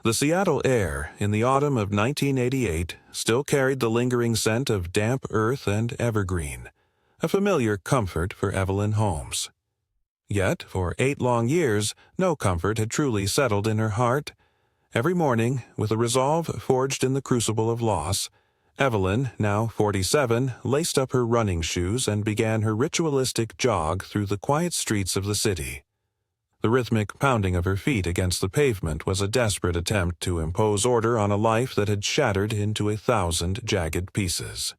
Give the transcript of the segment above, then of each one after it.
The Seattle air in the autumn of 1988 still carried the lingering scent of damp earth and evergreen, a familiar comfort for Evelyn Holmes. Yet, for 8 long years, no comfort had truly settled in her heart. Every morning, with a resolve forged in the crucible of loss, Evelyn, now 47, laced up her running shoes and began her ritualistic jog through the quiet streets of the city. The rhythmic pounding of her feet against the pavement was a desperate attempt to impose order on a life that had shattered into 1,000 jagged pieces.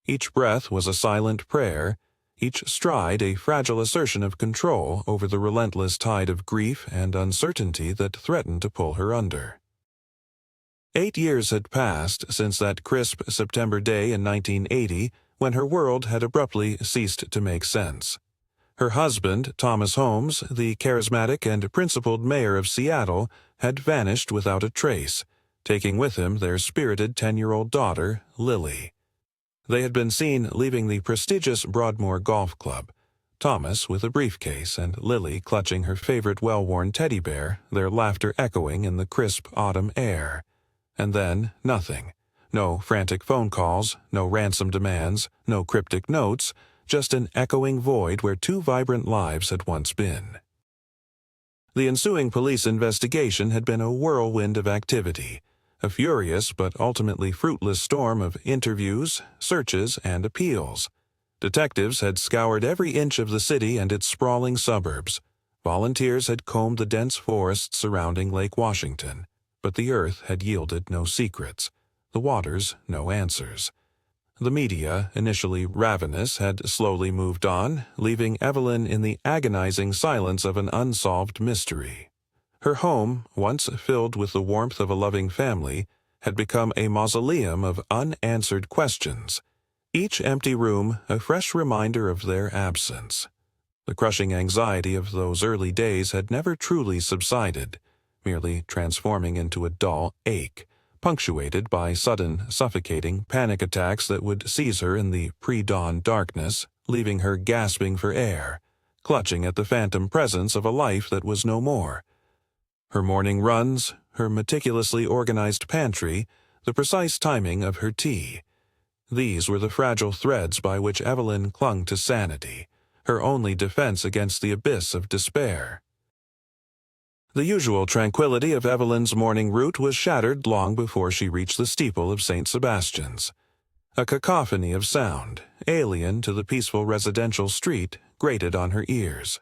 Each breath was a silent prayer, each stride a fragile assertion of control over the relentless tide of grief and uncertainty that threatened to pull her under. 8 years had passed since that crisp September day in 1980 when her world had abruptly ceased to make sense. Her husband, Thomas Holmes, the charismatic and principled mayor of Seattle, had vanished without a trace, taking with him their spirited 10-year-old daughter, Lily. They had been seen leaving the prestigious Broadmoor Golf Club, Thomas with a briefcase and Lily clutching her favorite well-worn teddy bear, their laughter echoing in the crisp autumn air. And then nothing. No frantic phone calls, no ransom demands, no cryptic notes, just an echoing void where 2 vibrant lives had once been. The ensuing police investigation had been a whirlwind of activity, a furious but ultimately fruitless storm of interviews, searches, and appeals. Detectives had scoured every inch of the city and its sprawling suburbs. Volunteers had combed the dense forests surrounding Lake Washington. But the earth had yielded no secrets, the waters no answers. The media, initially ravenous, had slowly moved on, leaving Evelyn in the agonizing silence of an unsolved mystery. Her home, once filled with the warmth of a loving family, had become a mausoleum of unanswered questions, each empty room a fresh reminder of their absence. The crushing anxiety of those early days had never truly subsided, merely transforming into a dull ache, punctuated by sudden, suffocating panic attacks that would seize her in the pre-dawn darkness, leaving her gasping for air, clutching at the phantom presence of a life that was no more. Her morning runs, her meticulously organized pantry, the precise timing of her tea. These were the fragile threads by which Evelyn clung to sanity, her only defense against the abyss of despair. The usual tranquility of Evelyn's morning route was shattered long before she reached the steeple of St. Sebastian's. A cacophony of sound, alien to the peaceful residential street, grated on her ears.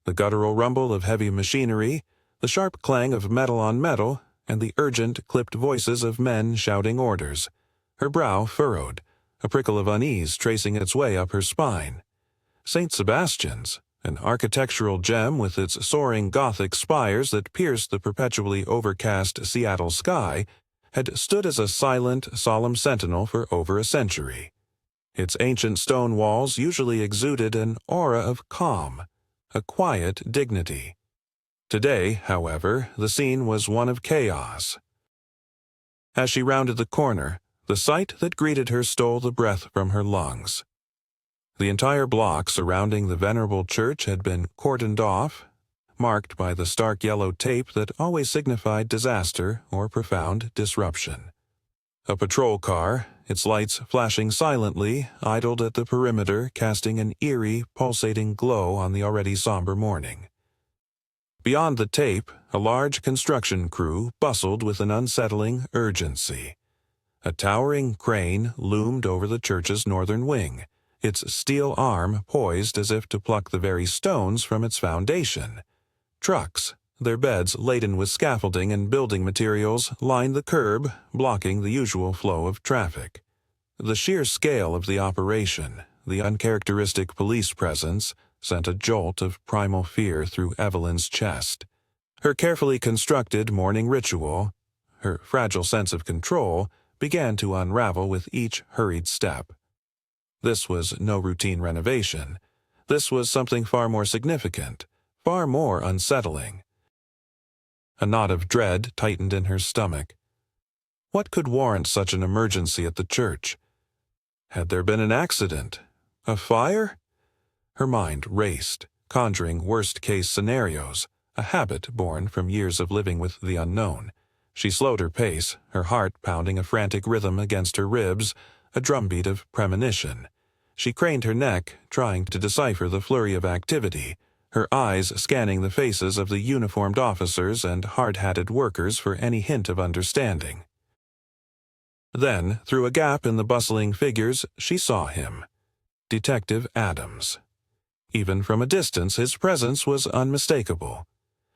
The guttural rumble of heavy machinery, the sharp clang of metal on metal, and the urgent, clipped voices of men shouting orders. Her brow furrowed, a prickle of unease tracing its way up her spine. St. Sebastian's, an architectural gem with its soaring Gothic spires that pierced the perpetually overcast Seattle sky, had stood as a silent, solemn sentinel for over a century. Its ancient stone walls usually exuded an aura of calm, a quiet dignity. Today, however, the scene was one of chaos. As she rounded the corner, the sight that greeted her stole the breath from her lungs. The entire block surrounding the venerable church had been cordoned off, marked by the stark yellow tape that always signified disaster or profound disruption. A patrol car, its lights flashing silently, idled at the perimeter, casting an eerie, pulsating glow on the already somber morning. Beyond the tape, a large construction crew bustled with an unsettling urgency. A towering crane loomed over the church's northern wing, its steel arm poised as if to pluck the very stones from its foundation. Trucks, their beds laden with scaffolding and building materials, lined the curb, blocking the usual flow of traffic. The sheer scale of the operation, the uncharacteristic police presence, sent a jolt of primal fear through Evelyn's chest. Her carefully constructed morning ritual, her fragile sense of control, began to unravel with each hurried step. This was no routine renovation. This was something far more significant, far more unsettling. A knot of dread tightened in her stomach. What could warrant such an emergency at the church? Had there been an accident? A fire? Her mind raced, conjuring worst-case scenarios, a habit born from years of living with the unknown. She slowed her pace, her heart pounding a frantic rhythm against her ribs, a drumbeat of premonition. She craned her neck, trying to decipher the flurry of activity, her eyes scanning the faces of the uniformed officers and hard-hatted workers for any hint of understanding. Then, through a gap in the bustling figures, she saw him. Detective Adams. Even from a distance, his presence was unmistakable.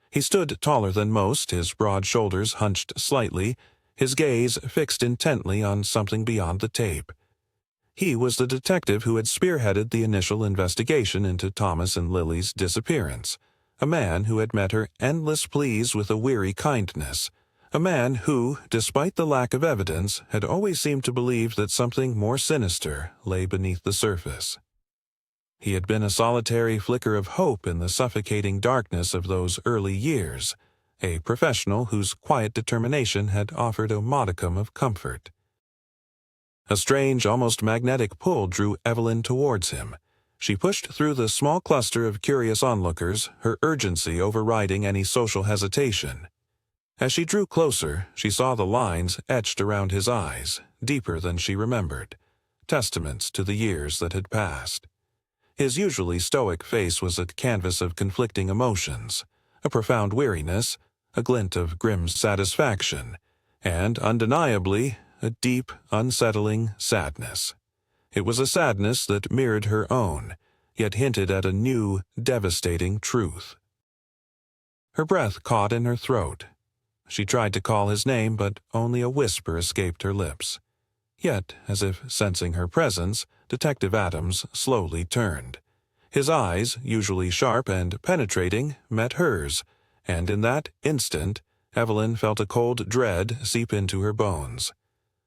He stood taller than most, his broad shoulders hunched slightly, his gaze fixed intently on something beyond the tape. He was the detective who had spearheaded the initial investigation into Thomas and Lily's disappearance, a man who had met her endless pleas with a weary kindness, a man who, despite the lack of evidence, had always seemed to believe that something more sinister lay beneath the surface. He had been a solitary flicker of hope in the suffocating darkness of those early years, a professional whose quiet determination had offered a modicum of comfort. A strange, almost magnetic pull drew Evelyn towards him. She pushed through the small cluster of curious onlookers, her urgency overriding any social hesitation. As she drew closer, she saw the lines etched around his eyes, deeper than she remembered, testaments to the years that had passed. His usually stoic face was a canvas of conflicting emotions, a profound weariness, a glint of grim satisfaction, and, undeniably, a deep, unsettling sadness. It was a sadness that mirrored her own, yet hinted at a new, devastating truth. Her breath caught in her throat. She tried to call his name, but only a whisper escaped her lips. Yet, as if sensing her presence, Detective Adams slowly turned. His eyes, usually sharp and penetrating, met hers, and in that instant, Evelyn felt a cold dread seep into her bones.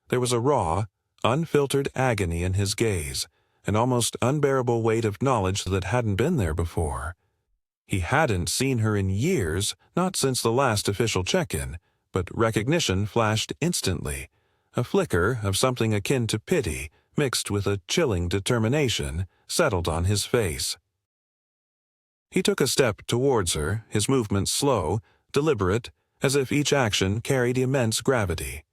There was a raw, unfiltered agony in his gaze, an almost unbearable weight of knowledge that hadn't been there before. He hadn't seen her in years, not since the last official check-in, but recognition flashed instantly. A flicker of something akin to pity, mixed with a chilling determination, settled on his face. He took a step towards her, his movements slow, deliberate, as if each action carried immense gravity.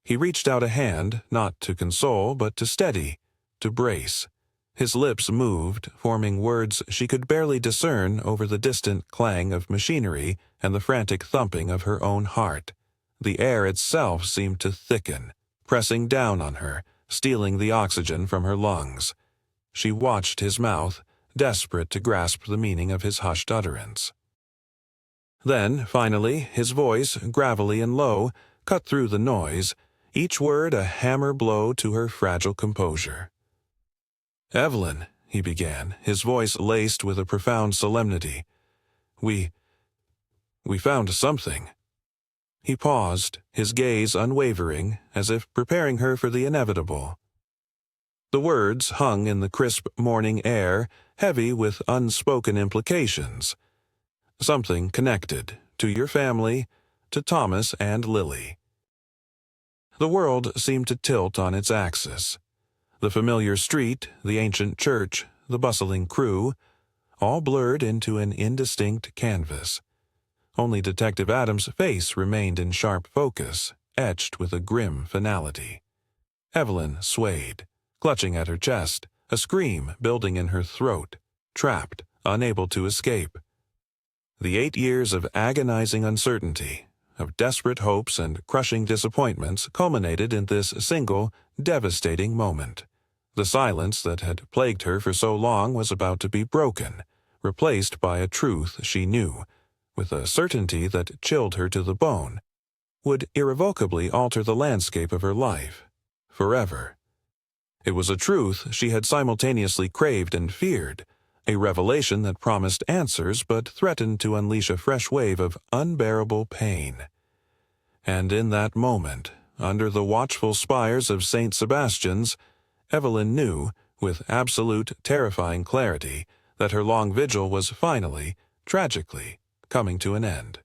He reached out a hand, not to console, but to steady, to brace. His lips moved, forming words she could barely discern over the distant clang of machinery and the frantic thumping of her own heart. The air itself seemed to thicken, pressing down on her, stealing the oxygen from her lungs. She watched his mouth, desperate to grasp the meaning of his hushed utterance. Then, finally, his voice, gravelly and low, cut through the noise, each word a hammer blow to her fragile composure. "Evelyn," he began, his voice laced with a profound solemnity, We found something." He paused, his gaze unwavering, as if preparing her for the inevitable. The words hung in the crisp morning air, heavy with unspoken implications. Something connected, to your family, to Thomas and Lily. The world seemed to tilt on its axis. The familiar street, the ancient church, the bustling crew, all blurred into an indistinct canvas. Only Detective Adams' face remained in sharp focus, etched with a grim finality. Evelyn swayed, clutching at her chest, a scream building in her throat, trapped, unable to escape. The 8 years of agonizing uncertainty, of desperate hopes and crushing disappointments culminated in this single, devastating moment. The silence that had plagued her for so long was about to be broken, replaced by a truth she knew, with a certainty that chilled her to the bone, would irrevocably alter the landscape of her life, forever. It was a truth she had simultaneously craved and feared, a revelation that promised answers but threatened to unleash a fresh wave of unbearable pain. And in that moment, under the watchful spires of St. Sebastian's, Evelyn knew, with absolute, terrifying clarity, that her long vigil was finally, tragically, coming to an end.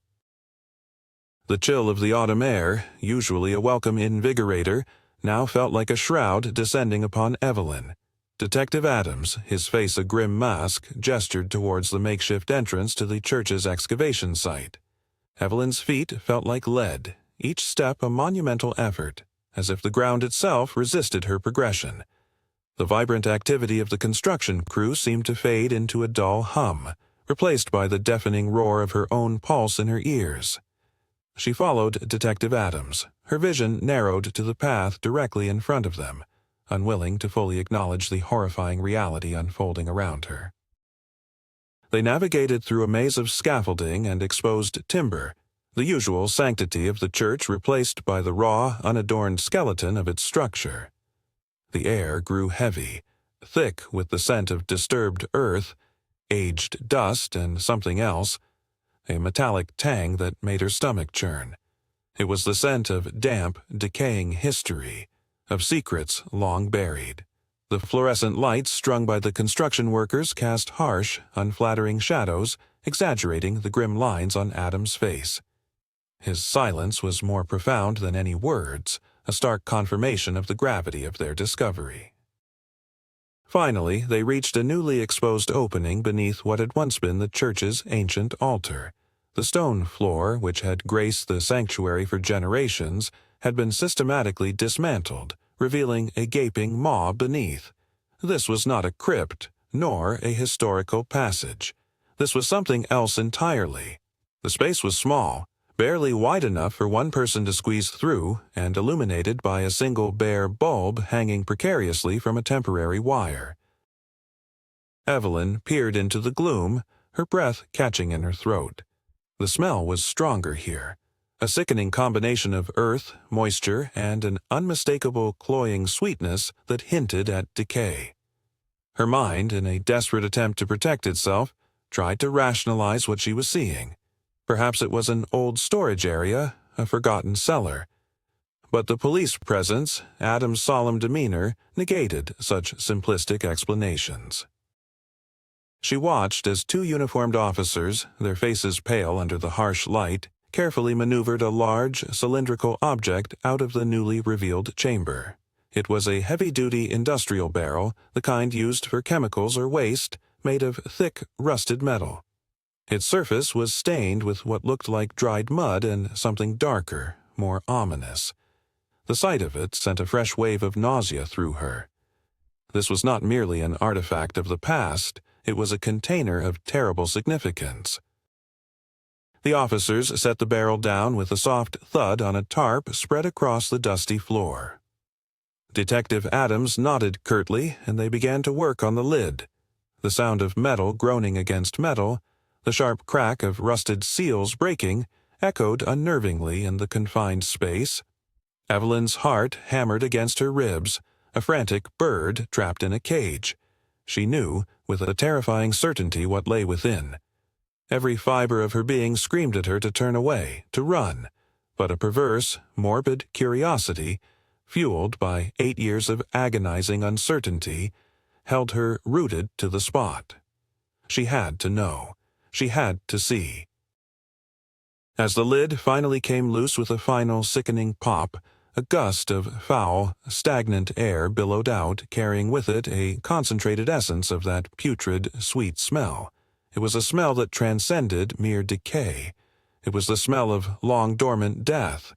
The chill of the autumn air, usually a welcome invigorator, now felt like a shroud descending upon Evelyn. Detective Adams, his face a grim mask, gestured towards the makeshift entrance to the church's excavation site. Evelyn's feet felt like lead, each step a monumental effort, as if the ground itself resisted her progression. The vibrant activity of the construction crew seemed to fade into a dull hum, replaced by the deafening roar of her own pulse in her ears. She followed Detective Adams, her vision narrowed to the path directly in front of them, unwilling to fully acknowledge the horrifying reality unfolding around her. They navigated through a maze of scaffolding and exposed timber, the usual sanctity of the church replaced by the raw, unadorned skeleton of its structure. The air grew heavy, thick with the scent of disturbed earth, aged dust, and something else, a metallic tang that made her stomach churn. It was the scent of damp, decaying history, of secrets long buried. The fluorescent lights strung by the construction workers cast harsh, unflattering shadows, exaggerating the grim lines on Adam's face. His silence was more profound than any words, a stark confirmation of the gravity of their discovery. Finally, they reached a newly exposed opening beneath what had once been the church's ancient altar. The stone floor, which had graced the sanctuary for generations, had been systematically dismantled, revealing a gaping maw beneath. This was not a crypt, nor a historical passage. This was something else entirely. The space was small, barely wide enough for one person to squeeze through, and illuminated by a single bare bulb hanging precariously from a temporary wire. Evelyn peered into the gloom, her breath catching in her throat. The smell was stronger here, a sickening combination of earth, moisture, and an unmistakable cloying sweetness that hinted at decay. Her mind, in a desperate attempt to protect itself, tried to rationalize what she was seeing. Perhaps it was an old storage area, a forgotten cellar. But the police presence, Adam's solemn demeanor, negated such simplistic explanations. She watched as two uniformed officers, their faces pale under the harsh light, carefully maneuvered a large, cylindrical object out of the newly revealed chamber. It was a heavy-duty industrial barrel, the kind used for chemicals or waste, made of thick, rusted metal. Its surface was stained with what looked like dried mud and something darker, more ominous. The sight of it sent a fresh wave of nausea through her. This was not merely an artifact of the past, it was a container of terrible significance. The officers set the barrel down with a soft thud on a tarp spread across the dusty floor. Detective Adams nodded curtly, and they began to work on the lid. The sound of metal groaning against metal, the sharp crack of rusted seals breaking, echoed unnervingly in the confined space. Evelyn's heart hammered against her ribs, a frantic bird trapped in a cage. She knew, with a terrifying certainty, what lay within. Every fiber of her being screamed at her to turn away, to run, but a perverse, morbid curiosity, fueled by 8 years of agonizing uncertainty, held her rooted to the spot. She had to know. She had to see. As the lid finally came loose with a final sickening pop, a gust of foul, stagnant air billowed out, carrying with it a concentrated essence of that putrid, sweet smell. It was a smell that transcended mere decay. It was the smell of long-dormant death.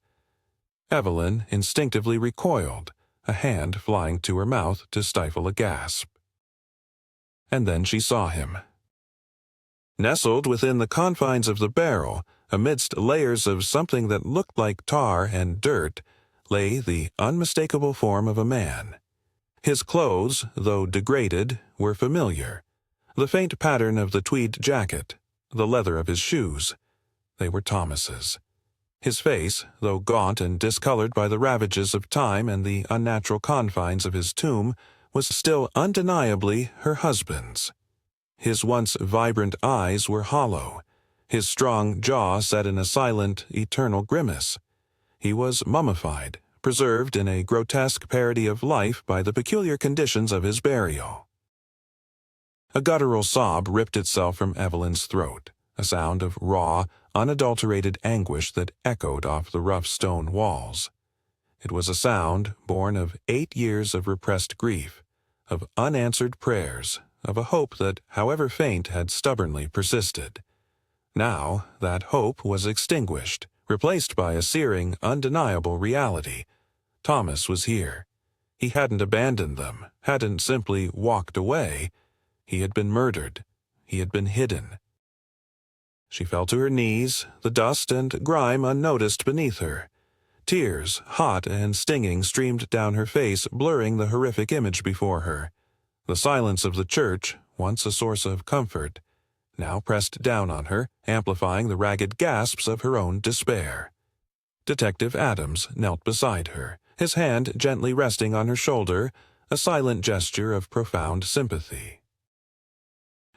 Evelyn instinctively recoiled, a hand flying to her mouth to stifle a gasp. And then she saw him. Nestled within the confines of the barrel, amidst layers of something that looked like tar and dirt, lay the unmistakable form of a man. His clothes, though degraded, were familiar. The faint pattern of the tweed jacket, the leather of his shoes, they were Thomas's. His face, though gaunt and discolored by the ravages of time and the unnatural confines of his tomb, was still undeniably her husband's. His once vibrant eyes were hollow, his strong jaw set in a silent, eternal grimace. He was mummified, preserved in a grotesque parody of life by the peculiar conditions of his burial. A guttural sob ripped itself from Evelyn's throat, a sound of raw, unadulterated anguish that echoed off the rough stone walls. It was a sound born of 8 years of repressed grief, of unanswered prayers, of a hope that, however faint, had stubbornly persisted. Now that hope was extinguished, replaced by a searing, undeniable reality. Thomas was here. He hadn't abandoned them, hadn't simply walked away. He had been murdered. He had been hidden. She fell to her knees, the dust and grime unnoticed beneath her. Tears, hot and stinging, streamed down her face, blurring the horrific image before her. The silence of the church, once a source of comfort, now pressed down on her, amplifying the ragged gasps of her own despair. Detective Adams knelt beside her, his hand gently resting on her shoulder, a silent gesture of profound sympathy.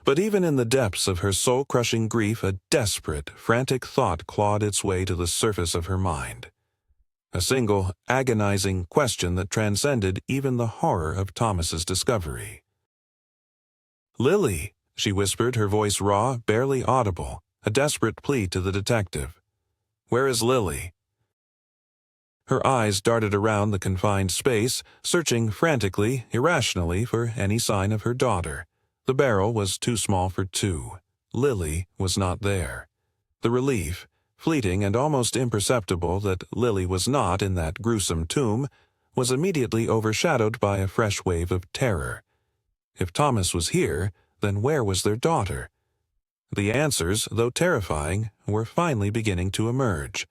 But even in the depths of her soul-crushing grief, a desperate, frantic thought clawed its way to the surface of her mind. A single, agonizing question that transcended even the horror of Thomas's discovery. "Lily," she whispered, her voice raw, barely audible, a desperate plea to the detective. "Where is Lily?" Her eyes darted around the confined space, searching frantically, irrationally for any sign of her daughter. The barrel was too small for two. Lily was not there. The relief, fleeting and almost imperceptible, that Lily was not in that gruesome tomb, was immediately overshadowed by a fresh wave of terror. If Thomas was here, then where was their daughter? The answers, though terrifying, were finally beginning to emerge.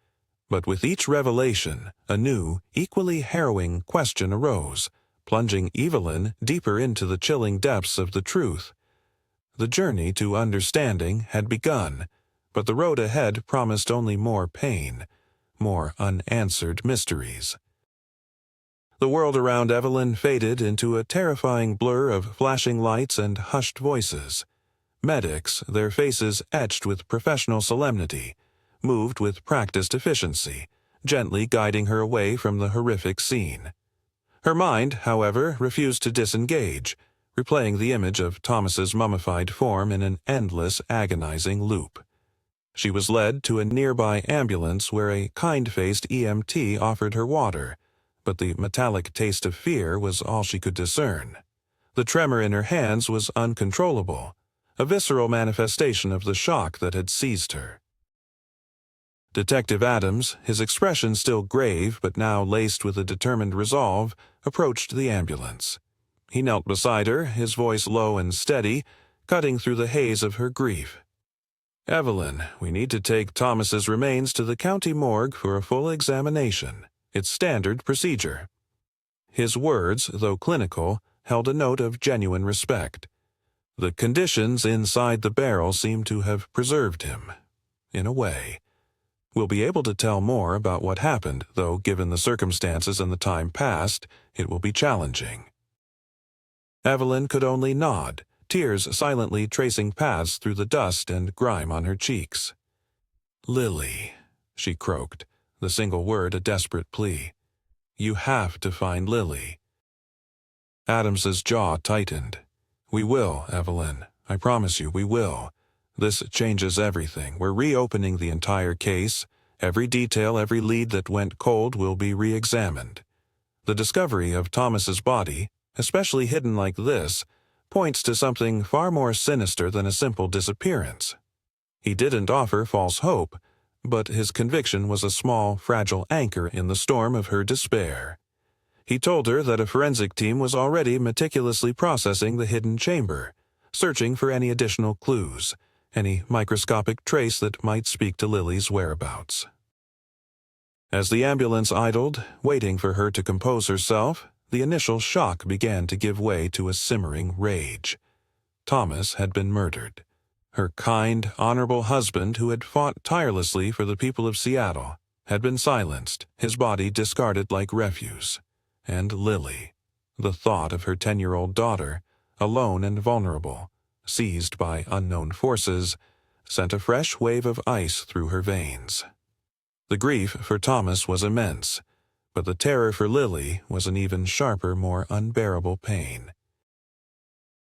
But with each revelation, a new, equally harrowing question arose, plunging Evelyn deeper into the chilling depths of the truth. The journey to understanding had begun, but the road ahead promised only more pain, more unanswered mysteries. The world around Evelyn faded into a terrifying blur of flashing lights and hushed voices. Medics, their faces etched with professional solemnity, moved with practiced efficiency, gently guiding her away from the horrific scene. Her mind, however, refused to disengage, replaying the image of Thomas's mummified form in an endless, agonizing loop. She was led to a nearby ambulance where a kind-faced EMT offered her water, but the metallic taste of fear was all she could discern. The tremor in her hands was uncontrollable, a visceral manifestation of the shock that had seized her. Detective Adams, his expression still grave but now laced with a determined resolve, approached the ambulance. He knelt beside her, his voice low and steady, cutting through the haze of her grief. "Evelyn, we need to take Thomas's remains to the county morgue for a full examination. It's standard procedure." His words, though clinical, held a note of genuine respect. The conditions inside the barrel seemed to have preserved him, in a way. We'll be able to tell more about what happened, though given the circumstances and the time past, it will be challenging. Evelyn could only nod, tears silently tracing paths through the dust and grime on her cheeks. "Lily," she croaked, the single word a desperate plea. "You have to find Lily." Adams's jaw tightened. "We will, Evelyn. I promise you we will. This changes everything. We're reopening the entire case. Every detail, every lead that went cold will be re-examined. The discovery of Thomas's body, especially hidden like this, points to something far more sinister than a simple disappearance. He didn't offer false hope, but his conviction was a small, fragile anchor in the storm of her despair. He told her that a forensic team was already meticulously processing the hidden chamber, searching for any additional clues, any microscopic trace that might speak to Lily's whereabouts. As the ambulance idled, waiting for her to compose herself, the initial shock began to give way to a simmering rage. Thomas had been murdered. Her kind, honorable husband, who had fought tirelessly for the people of Seattle, had been silenced, his body discarded like refuse. And Lily, the thought of her 10-year-old daughter, alone and vulnerable, seized by unknown forces, sent a fresh wave of ice through her veins. The grief for Thomas was immense, but the terror for Lily was an even sharper, more unbearable pain.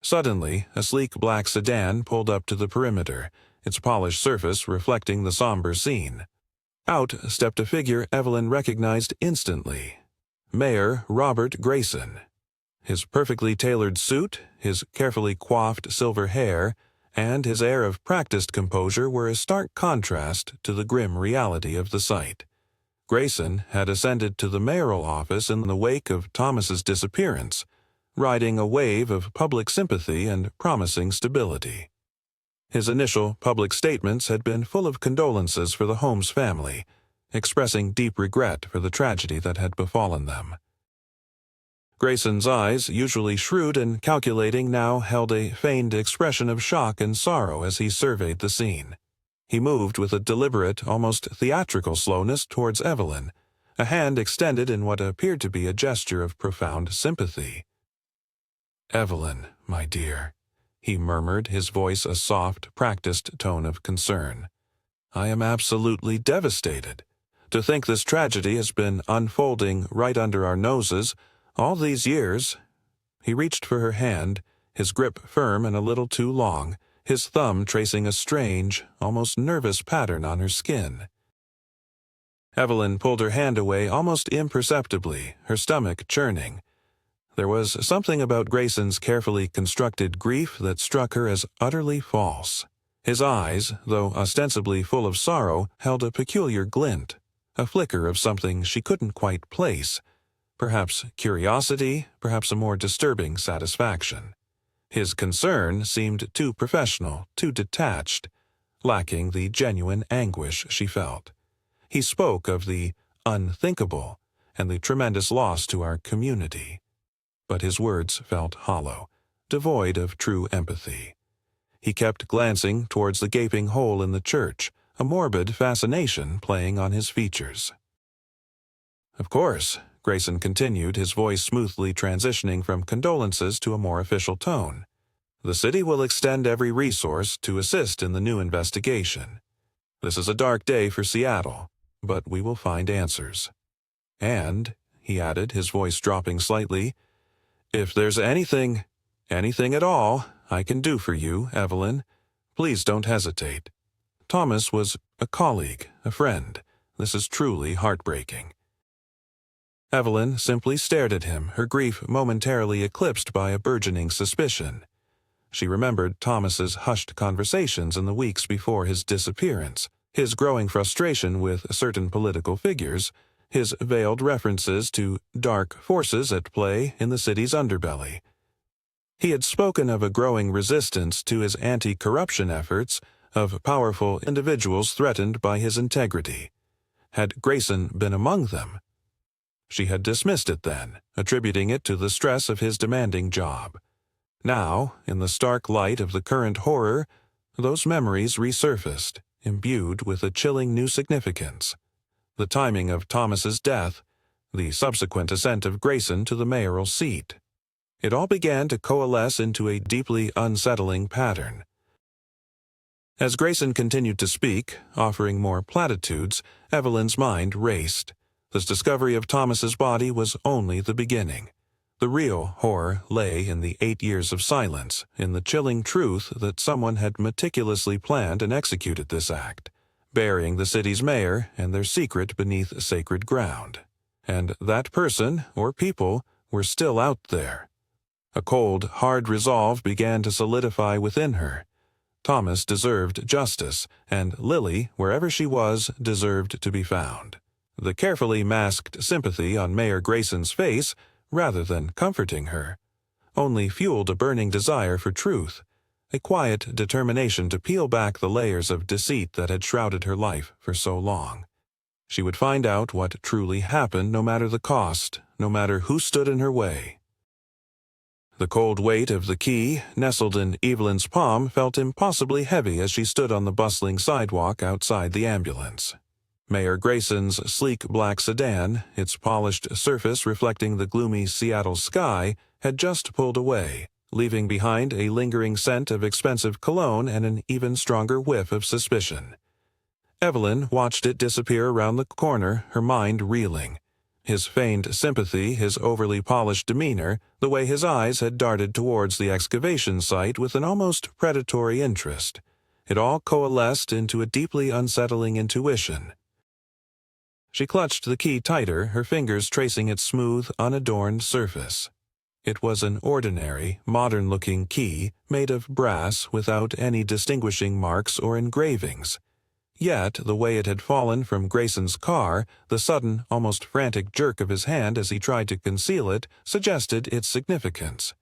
Suddenly, a sleek black sedan pulled up to the perimeter, its polished surface reflecting the somber scene. Out stepped a figure Evelyn recognized instantly. Mayor Robert Grayson. His perfectly tailored suit, his carefully coiffed silver hair, and his air of practiced composure were a stark contrast to the grim reality of the sight. Grayson had ascended to the mayoral office in the wake of Thomas's disappearance, riding a wave of public sympathy and promising stability. His initial public statements had been full of condolences for the Holmes family, expressing deep regret for the tragedy that had befallen them. Grayson's eyes, usually shrewd and calculating, now held a feigned expression of shock and sorrow as he surveyed the scene. He moved with a deliberate, almost theatrical slowness towards Evelyn, a hand extended in what appeared to be a gesture of profound sympathy. "Evelyn, my dear," he murmured, his voice a soft, practiced tone of concern. "I am absolutely devastated. To think this tragedy has been unfolding right under our noses all these years." He reached for her hand, his grip firm and a little too long, his thumb tracing a strange, almost nervous pattern on her skin. Evelyn pulled her hand away almost imperceptibly, her stomach churning. There was something about Grayson's carefully constructed grief that struck her as utterly false. His eyes, though ostensibly full of sorrow, held a peculiar glint, a flicker of something she couldn't quite place. Perhaps curiosity, perhaps a more disturbing satisfaction. His concern seemed too professional, too detached, lacking the genuine anguish she felt. He spoke of the unthinkable and the tremendous loss to our community. But his words felt hollow, devoid of true empathy. He kept glancing towards the gaping hole in the church, a morbid fascination playing on his features. "Of course," Grayson continued, his voice smoothly transitioning from condolences to a more official tone, "the city will extend every resource to assist in the new investigation. This is a dark day for Seattle, but we will find answers. And," he added, his voice dropping slightly, "if there's anything at all, I can do for you, Evelyn, please don't hesitate. Thomas was a colleague, a friend. This is truly heartbreaking." Evelyn simply stared at him, her grief momentarily eclipsed by a burgeoning suspicion. She remembered Thomas's hushed conversations in the weeks before his disappearance, his growing frustration with certain political figures, his veiled references to dark forces at play in the city's underbelly. He had spoken of a growing resistance to his anti-corruption efforts, of powerful individuals threatened by his integrity. Had Grayson been among them? She had dismissed it then, attributing it to the stress of his demanding job. Now, in the stark light of the current horror, those memories resurfaced, imbued with a chilling new significance. The timing of Thomas's death, the subsequent ascent of Grayson to the mayoral seat. It all began to coalesce into a deeply unsettling pattern. As Grayson continued to speak, offering more platitudes, Evelyn's mind raced. This discovery of Thomas's body was only the beginning. The real horror lay in the 8 years of silence, in the chilling truth that someone had meticulously planned and executed this act, burying the city's mayor and their secret beneath sacred ground. And that person, or people, were still out there. A cold, hard resolve began to solidify within her. Thomas deserved justice, and Lily, wherever she was, deserved to be found. The carefully masked sympathy on Mayor Grayson's face, rather than comforting her, only fueled a burning desire for truth, a quiet determination to peel back the layers of deceit that had shrouded her life for so long. She would find out what truly happened, no matter the cost, no matter who stood in her way. The cold weight of the key, nestled in Evelyn's palm, felt impossibly heavy as she stood on the bustling sidewalk outside the ambulance. Mayor Grayson's sleek black sedan, its polished surface reflecting the gloomy Seattle sky, had just pulled away, leaving behind a lingering scent of expensive cologne and an even stronger whiff of suspicion. Evelyn watched it disappear around the corner, her mind reeling. His feigned sympathy, his overly polished demeanor, the way his eyes had darted towards the excavation site with an almost predatory interest. It all coalesced into a deeply unsettling intuition. She clutched the key tighter, her fingers tracing its smooth, unadorned surface. It was an ordinary, modern-looking key made of brass without any distinguishing marks or engravings. Yet, the way it had fallen from Grayson's car, the sudden, almost frantic jerk of his hand as he tried to conceal it, suggested its significance.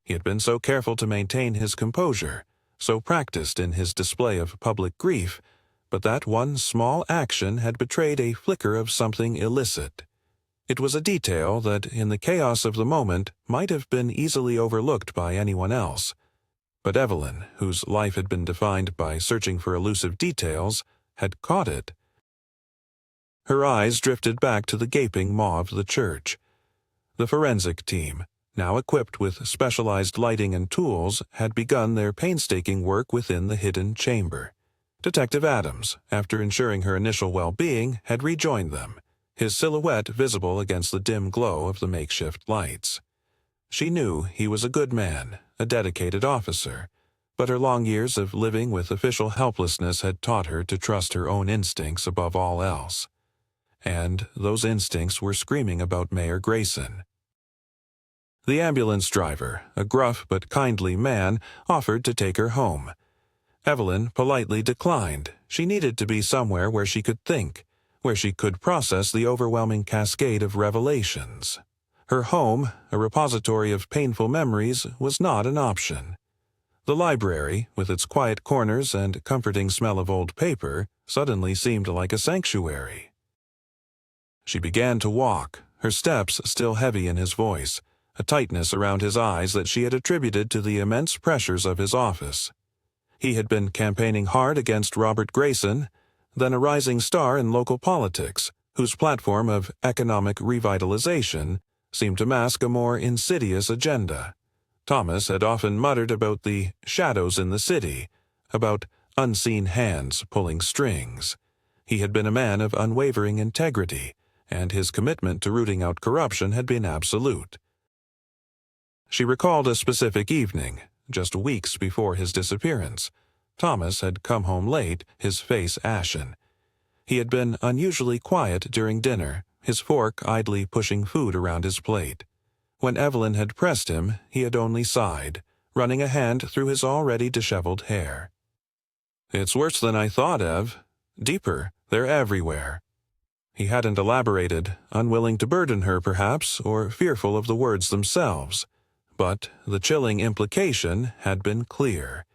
He had been so careful to maintain his composure, so practiced in his display of public grief, but that one small action had betrayed a flicker of something illicit. It was a detail that, in the chaos of the moment, might have been easily overlooked by anyone else. But Evelyn, whose life had been defined by searching for elusive details, had caught it. Her eyes drifted back to the gaping maw of the church. The forensic team, now equipped with specialized lighting and tools, had begun their painstaking work within the hidden chamber. Detective Adams, after ensuring her initial well-being, had rejoined them, his silhouette visible against the dim glow of the makeshift lights. She knew he was a good man, a dedicated officer, but her long years of living with official helplessness had taught her to trust her own instincts above all else. And those instincts were screaming about Mayor Grayson. The ambulance driver, a gruff but kindly man, offered to take her home. Evelyn politely declined. She needed to be somewhere where she could think, where she could process the overwhelming cascade of revelations. Her home, a repository of painful memories, was not an option. The library, with its quiet corners and comforting smell of old paper, suddenly seemed like a sanctuary. She began to walk, her steps still heavy in his voice, a tightness around his eyes that she had attributed to the immense pressures of his office. He had been campaigning hard against Robert Grayson, then a rising star in local politics, whose platform of economic revitalization seemed to mask a more insidious agenda. Thomas had often muttered about the shadows in the city, about unseen hands pulling strings. He had been a man of unwavering integrity, and his commitment to rooting out corruption had been absolute. She recalled a specific evening, just weeks before his disappearance. Thomas had come home late, his face ashen. He had been unusually quiet during dinner, his fork idly pushing food around his plate. When Evelyn had pressed him, he had only sighed, running a hand through his already disheveled hair. "It's worse than I thought, Ev. Deeper. They're everywhere." He hadn't elaborated, unwilling to burden her perhaps, or fearful of the words themselves. But the chilling implication had been clear.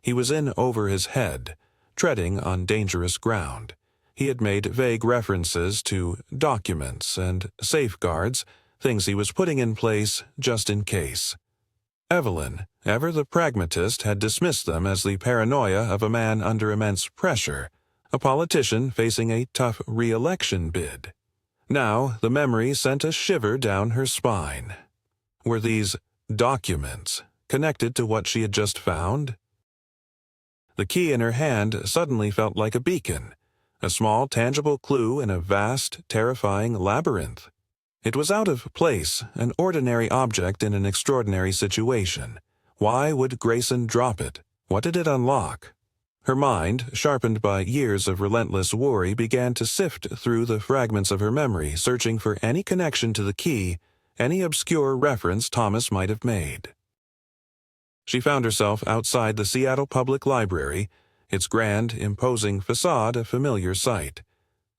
He was in over his head, treading on dangerous ground. He had made vague references to documents and safeguards, things he was putting in place just in case. Evelyn, ever the pragmatist, had dismissed them as the paranoia of a man under immense pressure, a politician facing a tough re-election bid. Now the memory sent a shiver down her spine. Were these documents connected to what she had just found? The key in her hand suddenly felt like a beacon, a small, tangible clue in a vast, terrifying labyrinth. It was out of place, an ordinary object in an extraordinary situation. Why would Grayson drop it? What did it unlock? Her mind, sharpened by years of relentless worry, began to sift through the fragments of her memory, searching for any connection to the key, any obscure reference Thomas might have made. She found herself outside the Seattle Public Library, its grand, imposing facade a familiar sight.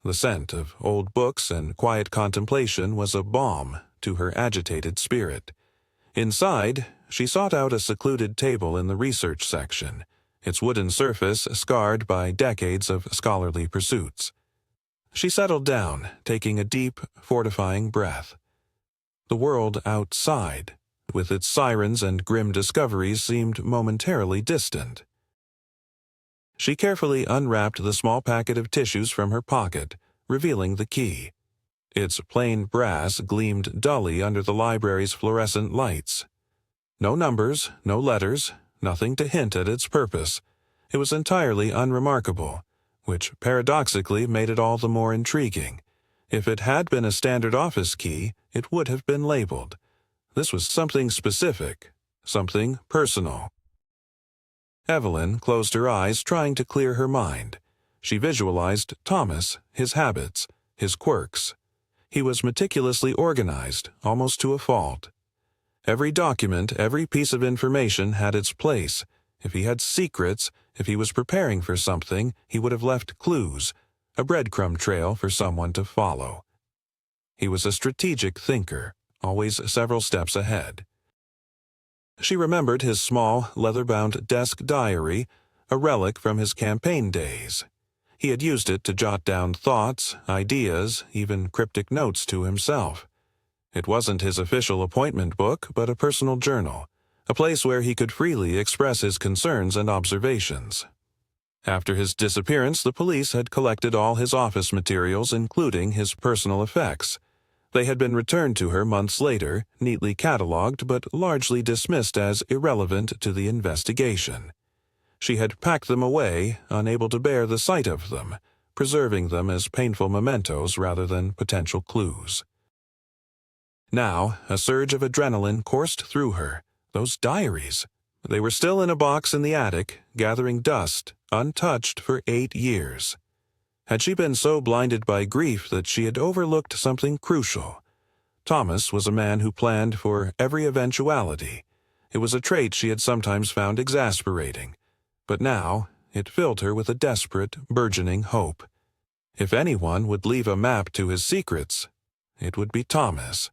The scent of old books and quiet contemplation was a balm to her agitated spirit. Inside, she sought out a secluded table in the research section, its wooden surface scarred by decades of scholarly pursuits. She settled down, taking a deep, fortifying breath. The world outside, with its sirens and grim discoveries, seemed momentarily distant. She carefully unwrapped the small packet of tissues from her pocket, revealing the key. Its plain brass gleamed dully under the library's fluorescent lights. No numbers, no letters, nothing to hint at its purpose. It was entirely unremarkable, which paradoxically made it all the more intriguing. If it had been a standard office key, it would have been labeled. This was something specific, something personal. Evelyn closed her eyes, trying to clear her mind. She visualized Thomas, his habits, his quirks. He was meticulously organized, almost to a fault. Every document, every piece of information had its place. If he had secrets, if he was preparing for something, he would have left clues, a breadcrumb trail for someone to follow. He was a strategic thinker, always several steps ahead. She remembered his small, leather-bound desk diary, a relic from his campaign days. He had used it to jot down thoughts, ideas, even cryptic notes to himself. It wasn't his official appointment book, but a personal journal, a place where he could freely express his concerns and observations. After his disappearance, the police had collected all his office materials, including his personal effects. They had been returned to her months later, neatly catalogued but largely dismissed as irrelevant to the investigation. She had packed them away, unable to bear the sight of them, preserving them as painful mementos rather than potential clues. Now, a surge of adrenaline coursed through her. Those diaries! They were still in a box in the attic, gathering dust, untouched for 8 years. Had she been so blinded by grief that she had overlooked something crucial? Thomas was a man who planned for every eventuality. It was a trait she had sometimes found exasperating, but now it filled her with a desperate, burgeoning hope. If anyone would leave a map to his secrets, it would be Thomas.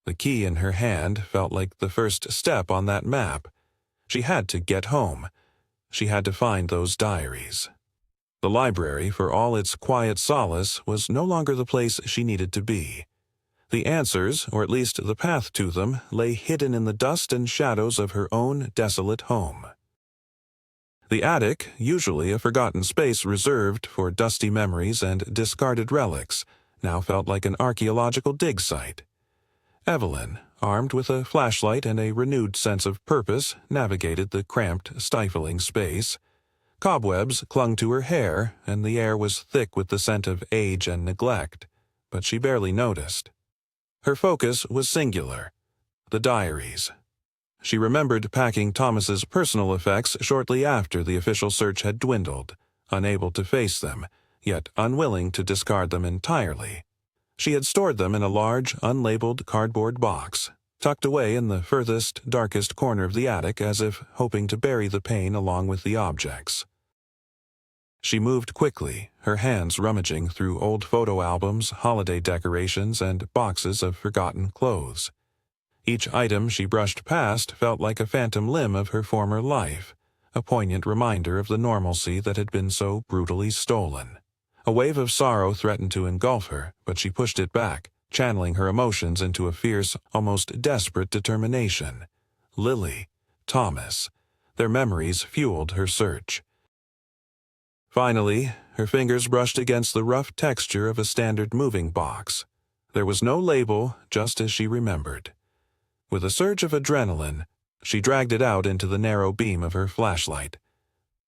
The key in her hand felt like the first step on that map. She had to get home. She had to find those diaries. The library, for all its quiet solace, was no longer the place she needed to be. The answers, or at least the path to them, lay hidden in the dust and shadows of her own desolate home. The attic, usually a forgotten space reserved for dusty memories and discarded relics, now felt like an archaeological dig site. Evelyn, armed with a flashlight and a renewed sense of purpose, navigated the cramped, stifling space. Cobwebs clung to her hair, and the air was thick with the scent of age and neglect, but she barely noticed. Her focus was singular: the diaries. She remembered packing Thomas's personal effects shortly after the official search had dwindled, unable to face them, yet unwilling to discard them entirely. She had stored them in a large, unlabeled cardboard box, tucked away in the furthest, darkest corner of the attic as if hoping to bury the pain along with the objects. She moved quickly, her hands rummaging through old photo albums, holiday decorations, and boxes of forgotten clothes. Each item she brushed past felt like a phantom limb of her former life, a poignant reminder of the normalcy that had been so brutally stolen. A wave of sorrow threatened to engulf her, but she pushed it back, channeling her emotions into a fierce, almost desperate determination. Lily, Thomas, their memories fueled her search. Finally, her fingers brushed against the rough texture of a standard moving box. There was no label, just as she remembered. With a surge of adrenaline, she dragged it out into the narrow beam of her flashlight.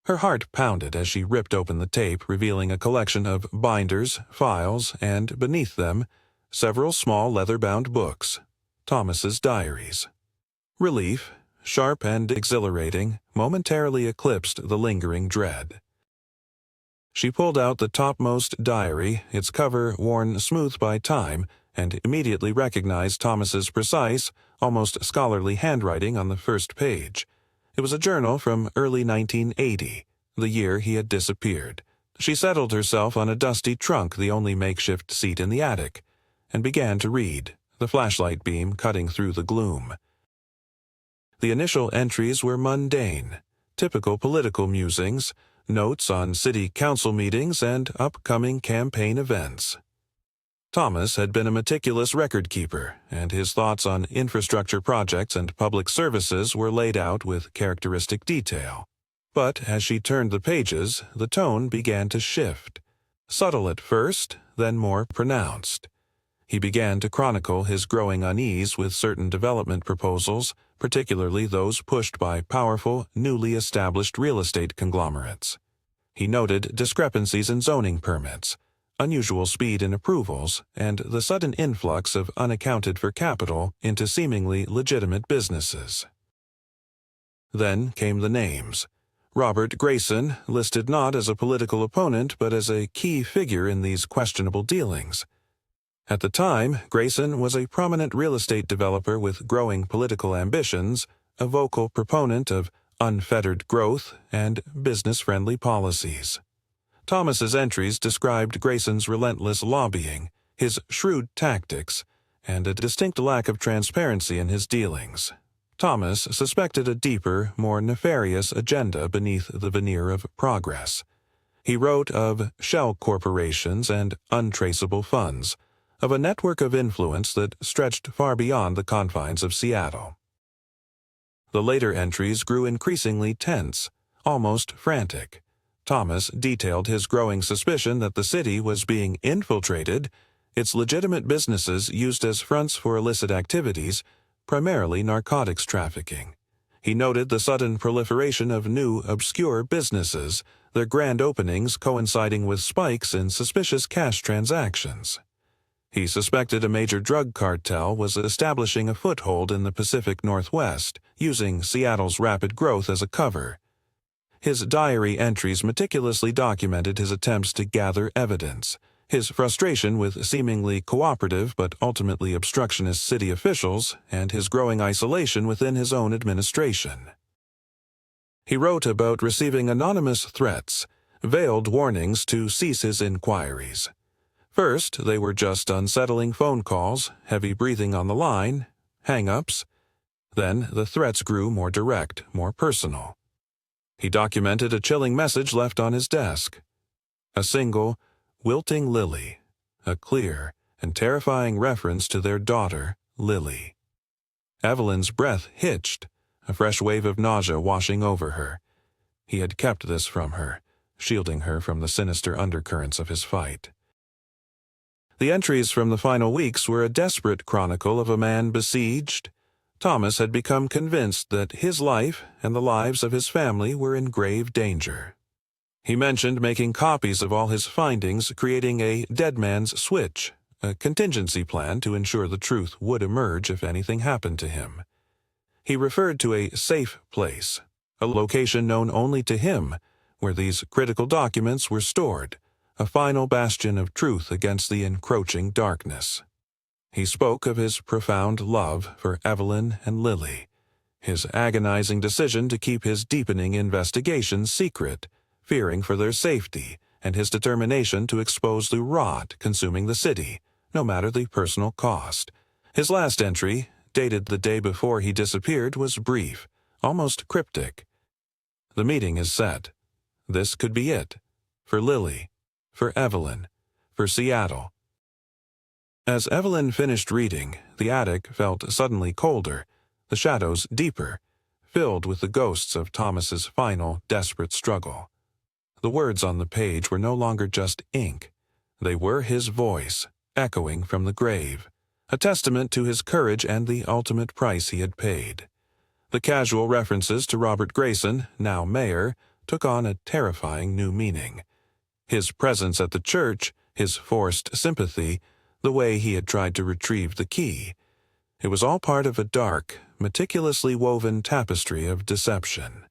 Her heart pounded as she ripped open the tape, revealing a collection of binders, files, and, beneath them, several small leather-bound books, Thomas's diaries. Relief, sharp and exhilarating, momentarily eclipsed the lingering dread. She pulled out the topmost diary, its cover worn smooth by time, and immediately recognized Thomas's precise, almost scholarly handwriting on the first page. It was a journal from early 1980, the year he had disappeared. She settled herself on a dusty trunk, the only makeshift seat in the attic, and began to read, the flashlight beam cutting through the gloom. The initial entries were mundane, typical political musings, notes on city council meetings and upcoming campaign events. Thomas had been a meticulous record keeper, and his thoughts on infrastructure projects and public services were laid out with characteristic detail. But as she turned the pages, the tone began to shift. Subtle at first, then more pronounced. He began to chronicle his growing unease with certain development proposals, particularly those pushed by powerful, newly established real estate conglomerates. He noted discrepancies in zoning permits, unusual speed in approvals, and the sudden influx of unaccounted-for capital into seemingly legitimate businesses. Then came the names. Robert Grayson, listed not as a political opponent but as a key figure in these questionable dealings. At the time, Grayson was a prominent real estate developer with growing political ambitions, a vocal proponent of unfettered growth and business-friendly policies. Thomas's entries described Grayson's relentless lobbying, his shrewd tactics, and a distinct lack of transparency in his dealings. Thomas suspected a deeper, more nefarious agenda beneath the veneer of progress. He wrote of shell corporations and untraceable funds, of a network of influence that stretched far beyond the confines of Seattle. The later entries grew increasingly tense, almost frantic. Thomas detailed his growing suspicion that the city was being infiltrated, its legitimate businesses used as fronts for illicit activities, primarily narcotics trafficking. He noted the sudden proliferation of new, obscure businesses, their grand openings coinciding with spikes in suspicious cash transactions. He suspected a major drug cartel was establishing a foothold in the Pacific Northwest, using Seattle's rapid growth as a cover. His diary entries meticulously documented his attempts to gather evidence, his frustration with seemingly cooperative but ultimately obstructionist city officials, and his growing isolation within his own administration. He wrote about receiving anonymous threats, veiled warnings to cease his inquiries. First, they were just unsettling phone calls, heavy breathing on the line, hang-ups. Then the threats grew more direct, more personal. He documented a chilling message left on his desk. A single, wilting lily, a clear and terrifying reference to their daughter, Lily. Evelyn's breath hitched, a fresh wave of nausea washing over her. He had kept this from her, shielding her from the sinister undercurrents of his fight. The entries from the final weeks were a desperate chronicle of a man besieged. Thomas had become convinced that his life and the lives of his family were in grave danger. He mentioned making copies of all his findings, creating a dead man's switch, a contingency plan to ensure the truth would emerge if anything happened to him. He referred to a safe place, a location known only to him, where these critical documents were stored, a final bastion of truth against the encroaching darkness. He spoke of his profound love for Evelyn and Lily, his agonizing decision to keep his deepening investigation secret, fearing for their safety, and his determination to expose the rot consuming the city, no matter the personal cost. His last entry, dated the day before he disappeared, was brief, almost cryptic. The meeting is set. This could be it. For Lily. For Evelyn. For Seattle. As Evelyn finished reading, the attic felt suddenly colder, the shadows deeper, filled with the ghosts of Thomas's final, desperate struggle. The words on the page were no longer just ink. They were his voice, echoing from the grave, a testament to his courage and the ultimate price he had paid. The casual references to Robert Grayson, now mayor, took on a terrifying new meaning. His presence at the church, his forced sympathy, the way he had tried to retrieve the key. It was all part of a dark, meticulously woven tapestry of deception.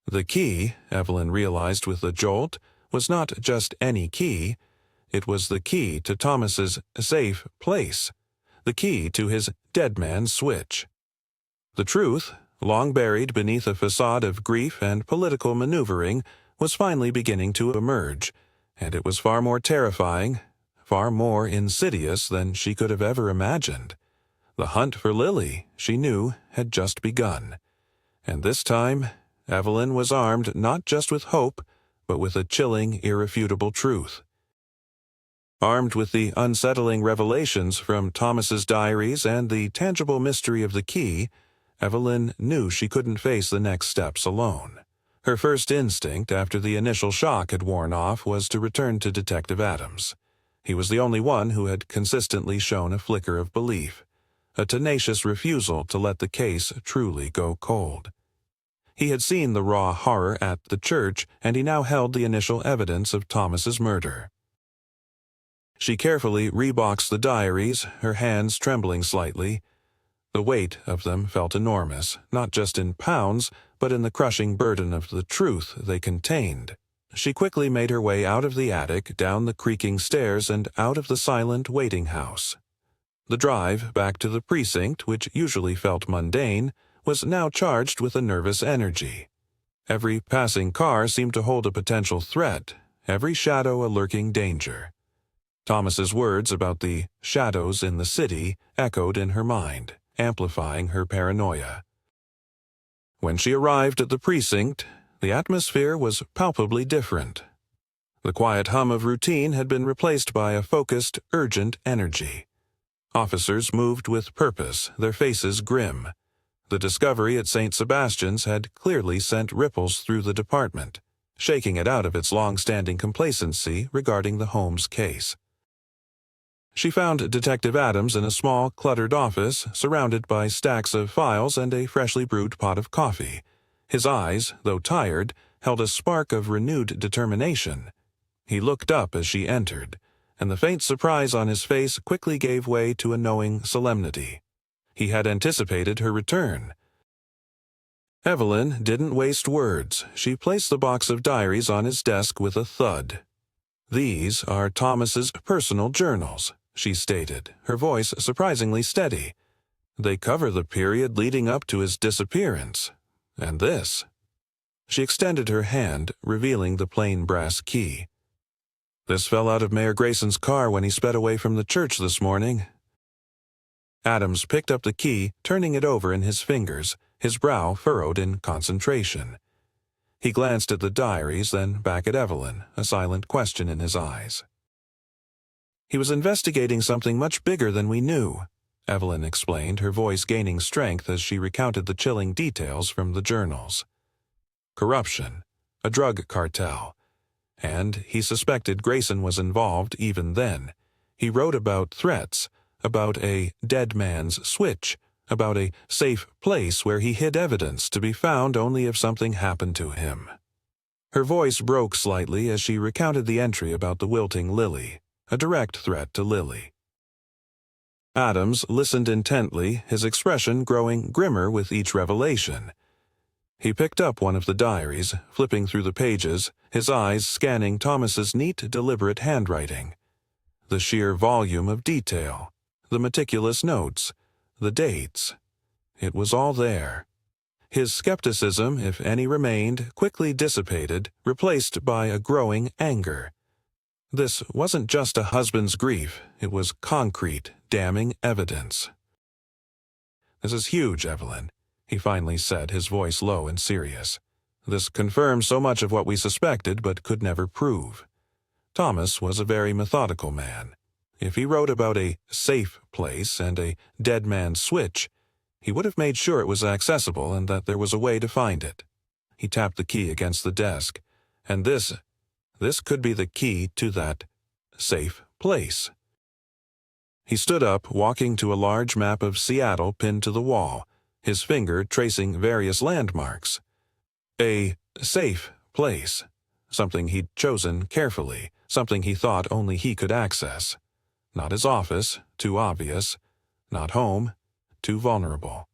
The key, Evelyn realized with a jolt, was not just any key. It was the key to Thomas's safe place, the key to his dead man's switch. The truth, long buried beneath a facade of grief and political maneuvering, was finally beginning to emerge, and it was far more terrifying, far more insidious than she could have ever imagined. The hunt for Lily, she knew, had just begun. And this time, Evelyn was armed not just with hope, but with a chilling, irrefutable truth. Armed with the unsettling revelations from Thomas's diaries and the tangible mystery of the key, Evelyn knew she couldn't face the next steps alone. Her first instinct after the initial shock had worn off was to return to Detective Adams. He was the only one who had consistently shown a flicker of belief, a tenacious refusal to let the case truly go cold. He had seen the raw horror at the church, and he now held the initial evidence of Thomas's murder. She carefully reboxed the diaries, her hands trembling slightly. The weight of them felt enormous, not just in pounds, but in the crushing burden of the truth they contained. She quickly made her way out of the attic, down the creaking stairs, and out of the silent waiting house. The drive back to the precinct, which usually felt mundane, was now charged with a nervous energy. Every passing car seemed to hold a potential threat, every shadow a lurking danger. Thomas's words about the shadows in the city echoed in her mind, amplifying her paranoia. When she arrived at the precinct, the atmosphere was palpably different. The quiet hum of routine had been replaced by a focused, urgent energy. Officers moved with purpose, their faces grim. The discovery at St. Sebastian's had clearly sent ripples through the department, shaking it out of its long-standing complacency regarding the Holmes case. She found Detective Adams in a small, cluttered office, surrounded by stacks of files and a freshly brewed pot of coffee. His eyes, though tired, held a spark of renewed determination. He looked up as she entered, and the faint surprise on his face quickly gave way to a knowing solemnity. He had anticipated her return. Evelyn didn't waste words. She placed the box of diaries on his desk with a thud. "These are Thomas's personal journals," she stated, her voice surprisingly steady. "They cover the period leading up to his disappearance. And this." She extended her hand, revealing the plain brass key. "This fell out of Mayor Grayson's car when he sped away from the church this morning." Adams picked up the key, turning it over in his fingers, his brow furrowed in concentration. He glanced at the diaries, then back at Evelyn, a silent question in his eyes. "He was investigating something much bigger than we knew," Evelyn explained, her voice gaining strength as she recounted the chilling details from the journals. Corruption, a drug cartel, and he suspected Grayson was involved even then. He wrote about threats, about a dead man's switch, about a safe place where he hid evidence to be found only if something happened to him. Her voice broke slightly as she recounted the entry about the wilting Lily, a direct threat to Lily. Adams listened intently, his expression growing grimmer with each revelation. He picked up one of the diaries, flipping through the pages, his eyes scanning Thomas's neat, deliberate handwriting. The sheer volume of detail, the meticulous notes, the dates. It was all there. His skepticism, if any remained, quickly dissipated, replaced by a growing anger. This wasn't just a husband's grief, it was concrete, damning evidence. "This is huge, Evelyn," he finally said, his voice low and serious. "This confirms so much of what we suspected but could never prove." Thomas was a very methodical man. If he wrote about a safe place and a dead man's switch, he would have made sure it was accessible and that there was a way to find it. He tapped the key against the desk, and this could be the key to that safe place. He stood up, walking to a large map of Seattle pinned to the wall, his finger tracing various landmarks. A safe place, something he'd chosen carefully, something he thought only he could access. Not his office, too obvious. Not home, too vulnerable.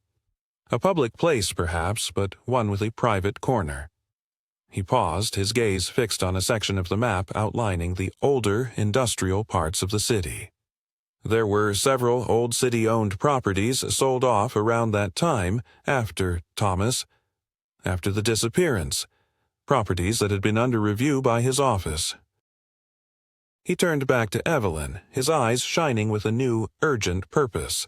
A public place, perhaps, but one with a private corner. He paused, his gaze fixed on a section of the map outlining the older, industrial parts of the city. There were several old city-owned properties sold off around that time after the disappearance, properties that had been under review by his office. He turned back to Evelyn, his eyes shining with a new, urgent purpose.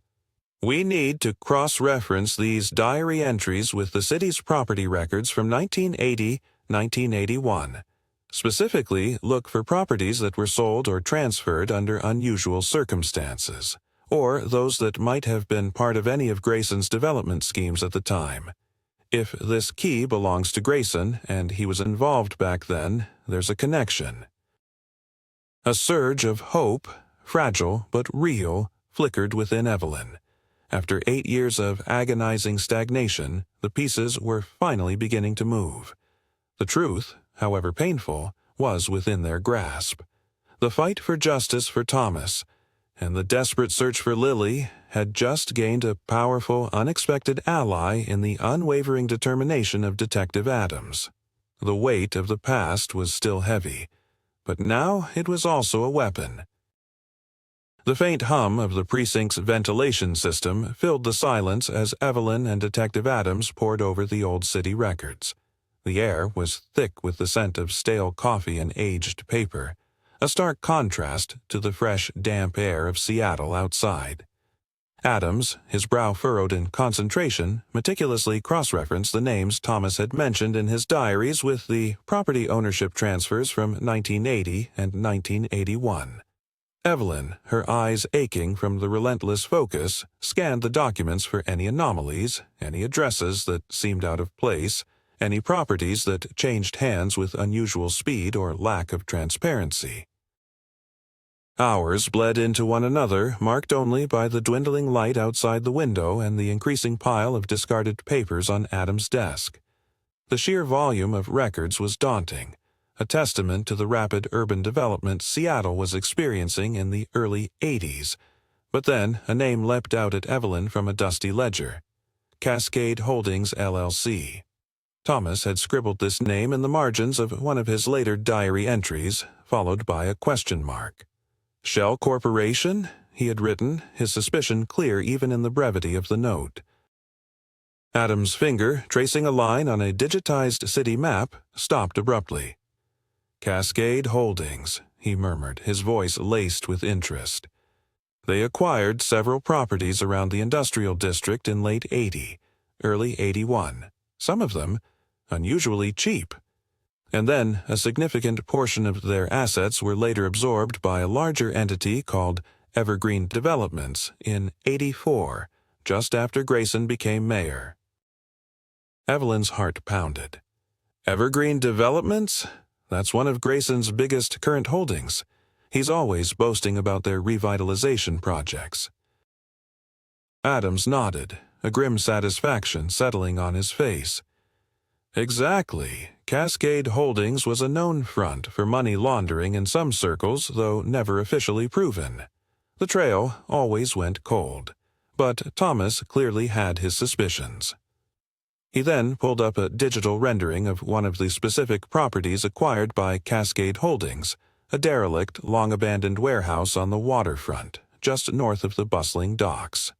"We need to cross-reference these diary entries with the city's property records from 1980-1981. Specifically, look for properties that were sold or transferred under unusual circumstances, or those that might have been part of any of Grayson's development schemes at the time. If this key belongs to Grayson, and he was involved back then, there's a connection." A surge of hope, fragile but real, flickered within Evelyn. After 8 years of agonizing stagnation, the pieces were finally beginning to move. The truth, however painful, was within their grasp. The fight for justice for Thomas and the desperate search for Lily had just gained a powerful, unexpected ally in the unwavering determination of Detective Adams. The weight of the past was still heavy, but now it was also a weapon. The faint hum of the precinct's ventilation system filled the silence as Evelyn and Detective Adams pored over the old city records. The air was thick with the scent of stale coffee and aged paper, a stark contrast to the fresh, damp air of Seattle outside. Adams, his brow furrowed in concentration, meticulously cross-referenced the names Thomas had mentioned in his diaries with the property ownership transfers from 1980 and 1981. Evelyn, her eyes aching from the relentless focus, scanned the documents for any anomalies, any addresses that seemed out of place, any properties that changed hands with unusual speed or lack of transparency. Hours bled into one another, marked only by the dwindling light outside the window and the increasing pile of discarded papers on Adam's desk. The sheer volume of records was daunting, a testament to the rapid urban development Seattle was experiencing in the early 80s. But then a name leapt out at Evelyn from a dusty ledger: Cascade Holdings, LLC. Thomas had scribbled this name in the margins of one of his later diary entries, followed by a question mark. Shell Corporation, he had written, his suspicion clear even in the brevity of the note. Adam's finger, tracing a line on a digitized city map, stopped abruptly. Cascade Holdings, he murmured, his voice laced with interest. They acquired several properties around the industrial district in late 80, early 81, some of them unusually cheap. And then a significant portion of their assets were later absorbed by a larger entity called Evergreen Developments in 84, just after Grayson became mayor. Evelyn's heart pounded. Evergreen Developments? That's one of Grayson's biggest current holdings. He's always boasting about their revitalization projects. Adams nodded, a grim satisfaction settling on his face. Exactly. Cascade Holdings was a known front for money laundering in some circles, though never officially proven. The trail always went cold, but Thomas clearly had his suspicions. He then pulled up a digital rendering of one of the specific properties acquired by Cascade Holdings, a derelict, long-abandoned warehouse on the waterfront, just north of the bustling docks.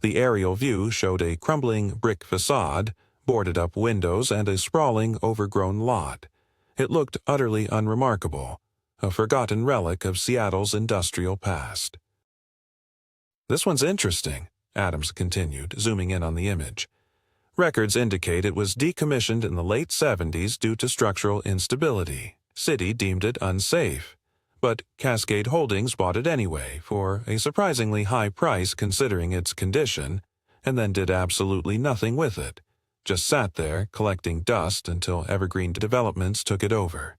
The aerial view showed a crumbling brick facade, boarded-up windows, and a sprawling, overgrown lot. It looked utterly unremarkable, a forgotten relic of Seattle's industrial past. This one's interesting, Adams continued, zooming in on the image. Records indicate it was decommissioned in the late 70s due to structural instability. City deemed it unsafe. But Cascade Holdings bought it anyway, for a surprisingly high price considering its condition, and then did absolutely nothing with it. Just sat there, collecting dust until Evergreen Developments took it over.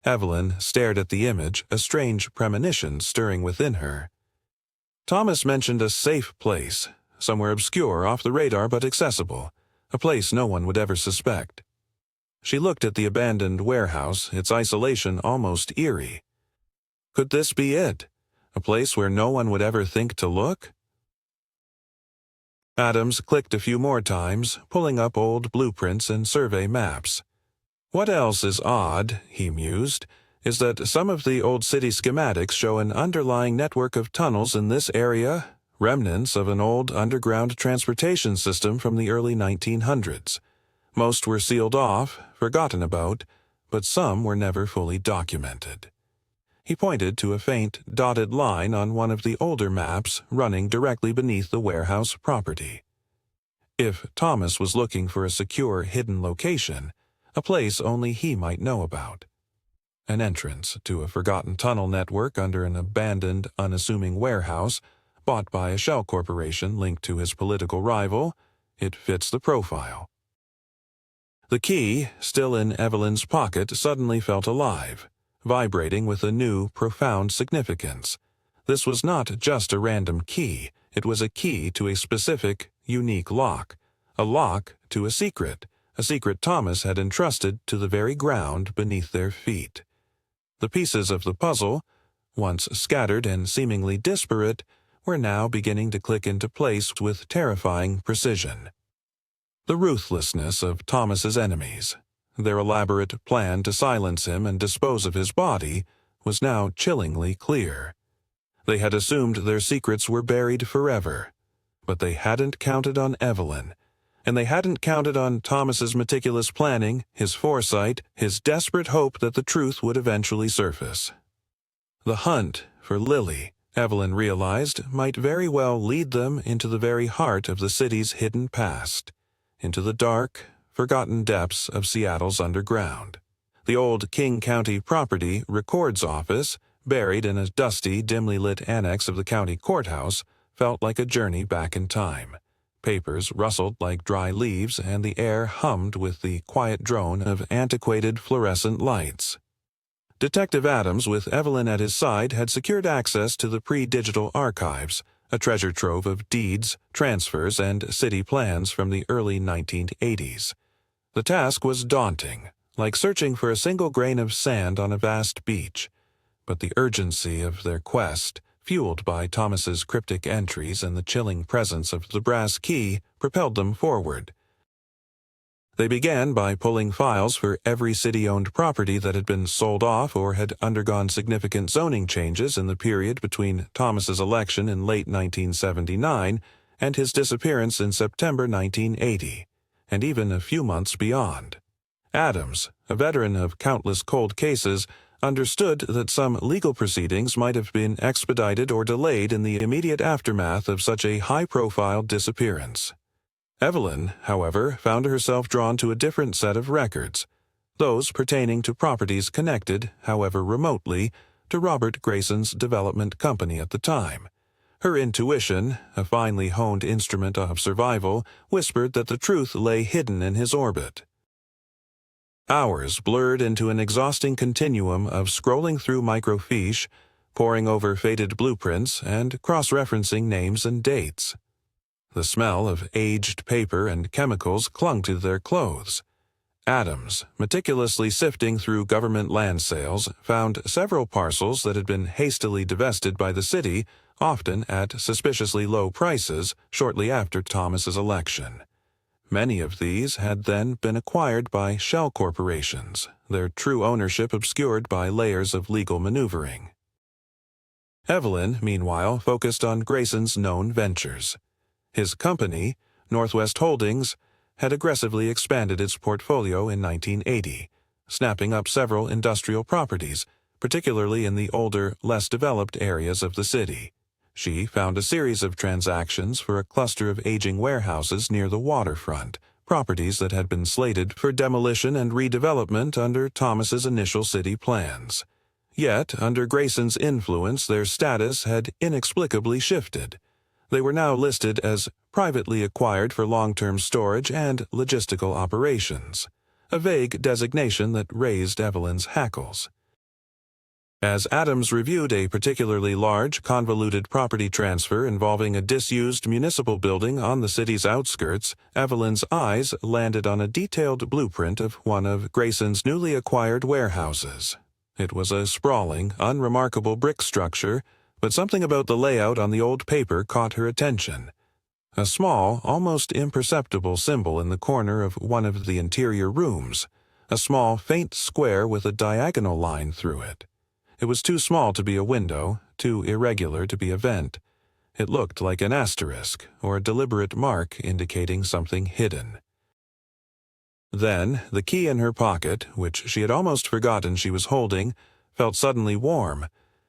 Evelyn stared at the image, a strange premonition stirring within her. Thomas mentioned a safe place, somewhere obscure, off the radar but accessible, a place no one would ever suspect. She looked at the abandoned warehouse, its isolation almost eerie. Could this be it? A place where no one would ever think to look? Adams clicked a few more times, pulling up old blueprints and survey maps. What else is odd, he mused, is that some of the old city schematics show an underlying network of tunnels in this area, remnants of an old underground transportation system from the early 1900s. Most were sealed off, forgotten about, but some were never fully documented. He pointed to a faint, dotted line on one of the older maps running directly beneath the warehouse property. If Thomas was looking for a secure, hidden location, a place only he might know about. An entrance to a forgotten tunnel network under an abandoned, unassuming warehouse, bought by a shell corporation linked to his political rival, it fits the profile. The key, still in Evelyn's pocket, suddenly felt alive, vibrating with a new, profound significance. This was not just a random key, it was a key to a specific, unique lock, a lock to a secret Thomas had entrusted to the very ground beneath their feet. The pieces of the puzzle, once scattered and seemingly disparate, were now beginning to click into place with terrifying precision. The ruthlessness of Thomas's enemies, Their elaborate plan to silence him and dispose of his body was now chillingly clear. They had assumed their secrets were buried forever, but they hadn't counted on Evelyn, and they hadn't counted on Thomas's meticulous planning, his foresight, his desperate hope that the truth would eventually surface. The hunt for Lily, Evelyn realized, might very well lead them into the very heart of the city's hidden past, into the dark, forgotten depths of Seattle's underground. The old King County Property Records Office, buried in a dusty, dimly lit annex of the county courthouse, felt like a journey back in time. Papers rustled like dry leaves, and the air hummed with the quiet drone of antiquated fluorescent lights. Detective Adams, with Evelyn at his side, had secured access to the pre-digital archives, a treasure trove of deeds, transfers, and city plans from the early 1980s. The task was daunting, like searching for a single grain of sand on a vast beach, but the urgency of their quest, fueled by Thomas's cryptic entries and the chilling presence of the brass key, propelled them forward. They began by pulling files for every city-owned property that had been sold off or had undergone significant zoning changes in the period between Thomas's election in late 1979 and his disappearance in September 1980, and even a few months beyond. Adams, a veteran of countless cold cases, understood that some legal proceedings might have been expedited or delayed in the immediate aftermath of such a high-profile disappearance. Evelyn, however, found herself drawn to a different set of records, those pertaining to properties connected, however remotely, to Robert Grayson's development company at the time. Her intuition, a finely honed instrument of survival, whispered that the truth lay hidden in his orbit. Hours blurred into an exhausting continuum of scrolling through microfiche, poring over faded blueprints, and cross-referencing names and dates. The smell of aged paper and chemicals clung to their clothes. Adams, meticulously sifting through government land sales, found several parcels that had been hastily divested by the city, often at suspiciously low prices, shortly after Thomas's election. Many of these had then been acquired by shell corporations, their true ownership obscured by layers of legal maneuvering. Evelyn, meanwhile, focused on Grayson's known ventures. His company, Northwest Holdings, had aggressively expanded its portfolio in 1980, snapping up several industrial properties, particularly in the older, less developed areas of the city. She found a series of transactions for a cluster of aging warehouses near the waterfront, properties that had been slated for demolition and redevelopment under Thomas's initial city plans. Yet, under Grayson's influence, their status had inexplicably shifted. They were now listed as privately acquired for long-term storage and logistical operations, a vague designation that raised Evelyn's hackles. As Adams reviewed a particularly large, convoluted property transfer involving a disused municipal building on the city's outskirts, Evelyn's eyes landed on a detailed blueprint of one of Grayson's newly acquired warehouses. It was a sprawling, unremarkable brick structure, but something about the layout on the old paper caught her attention. A small, almost imperceptible symbol in the corner of one of the interior rooms, a small, faint square with a diagonal line through it. It was too small to be a window, too irregular to be a vent. It looked like an asterisk, or a deliberate mark indicating something hidden. Then, the key in her pocket, which she had almost forgotten she was holding, felt suddenly warm.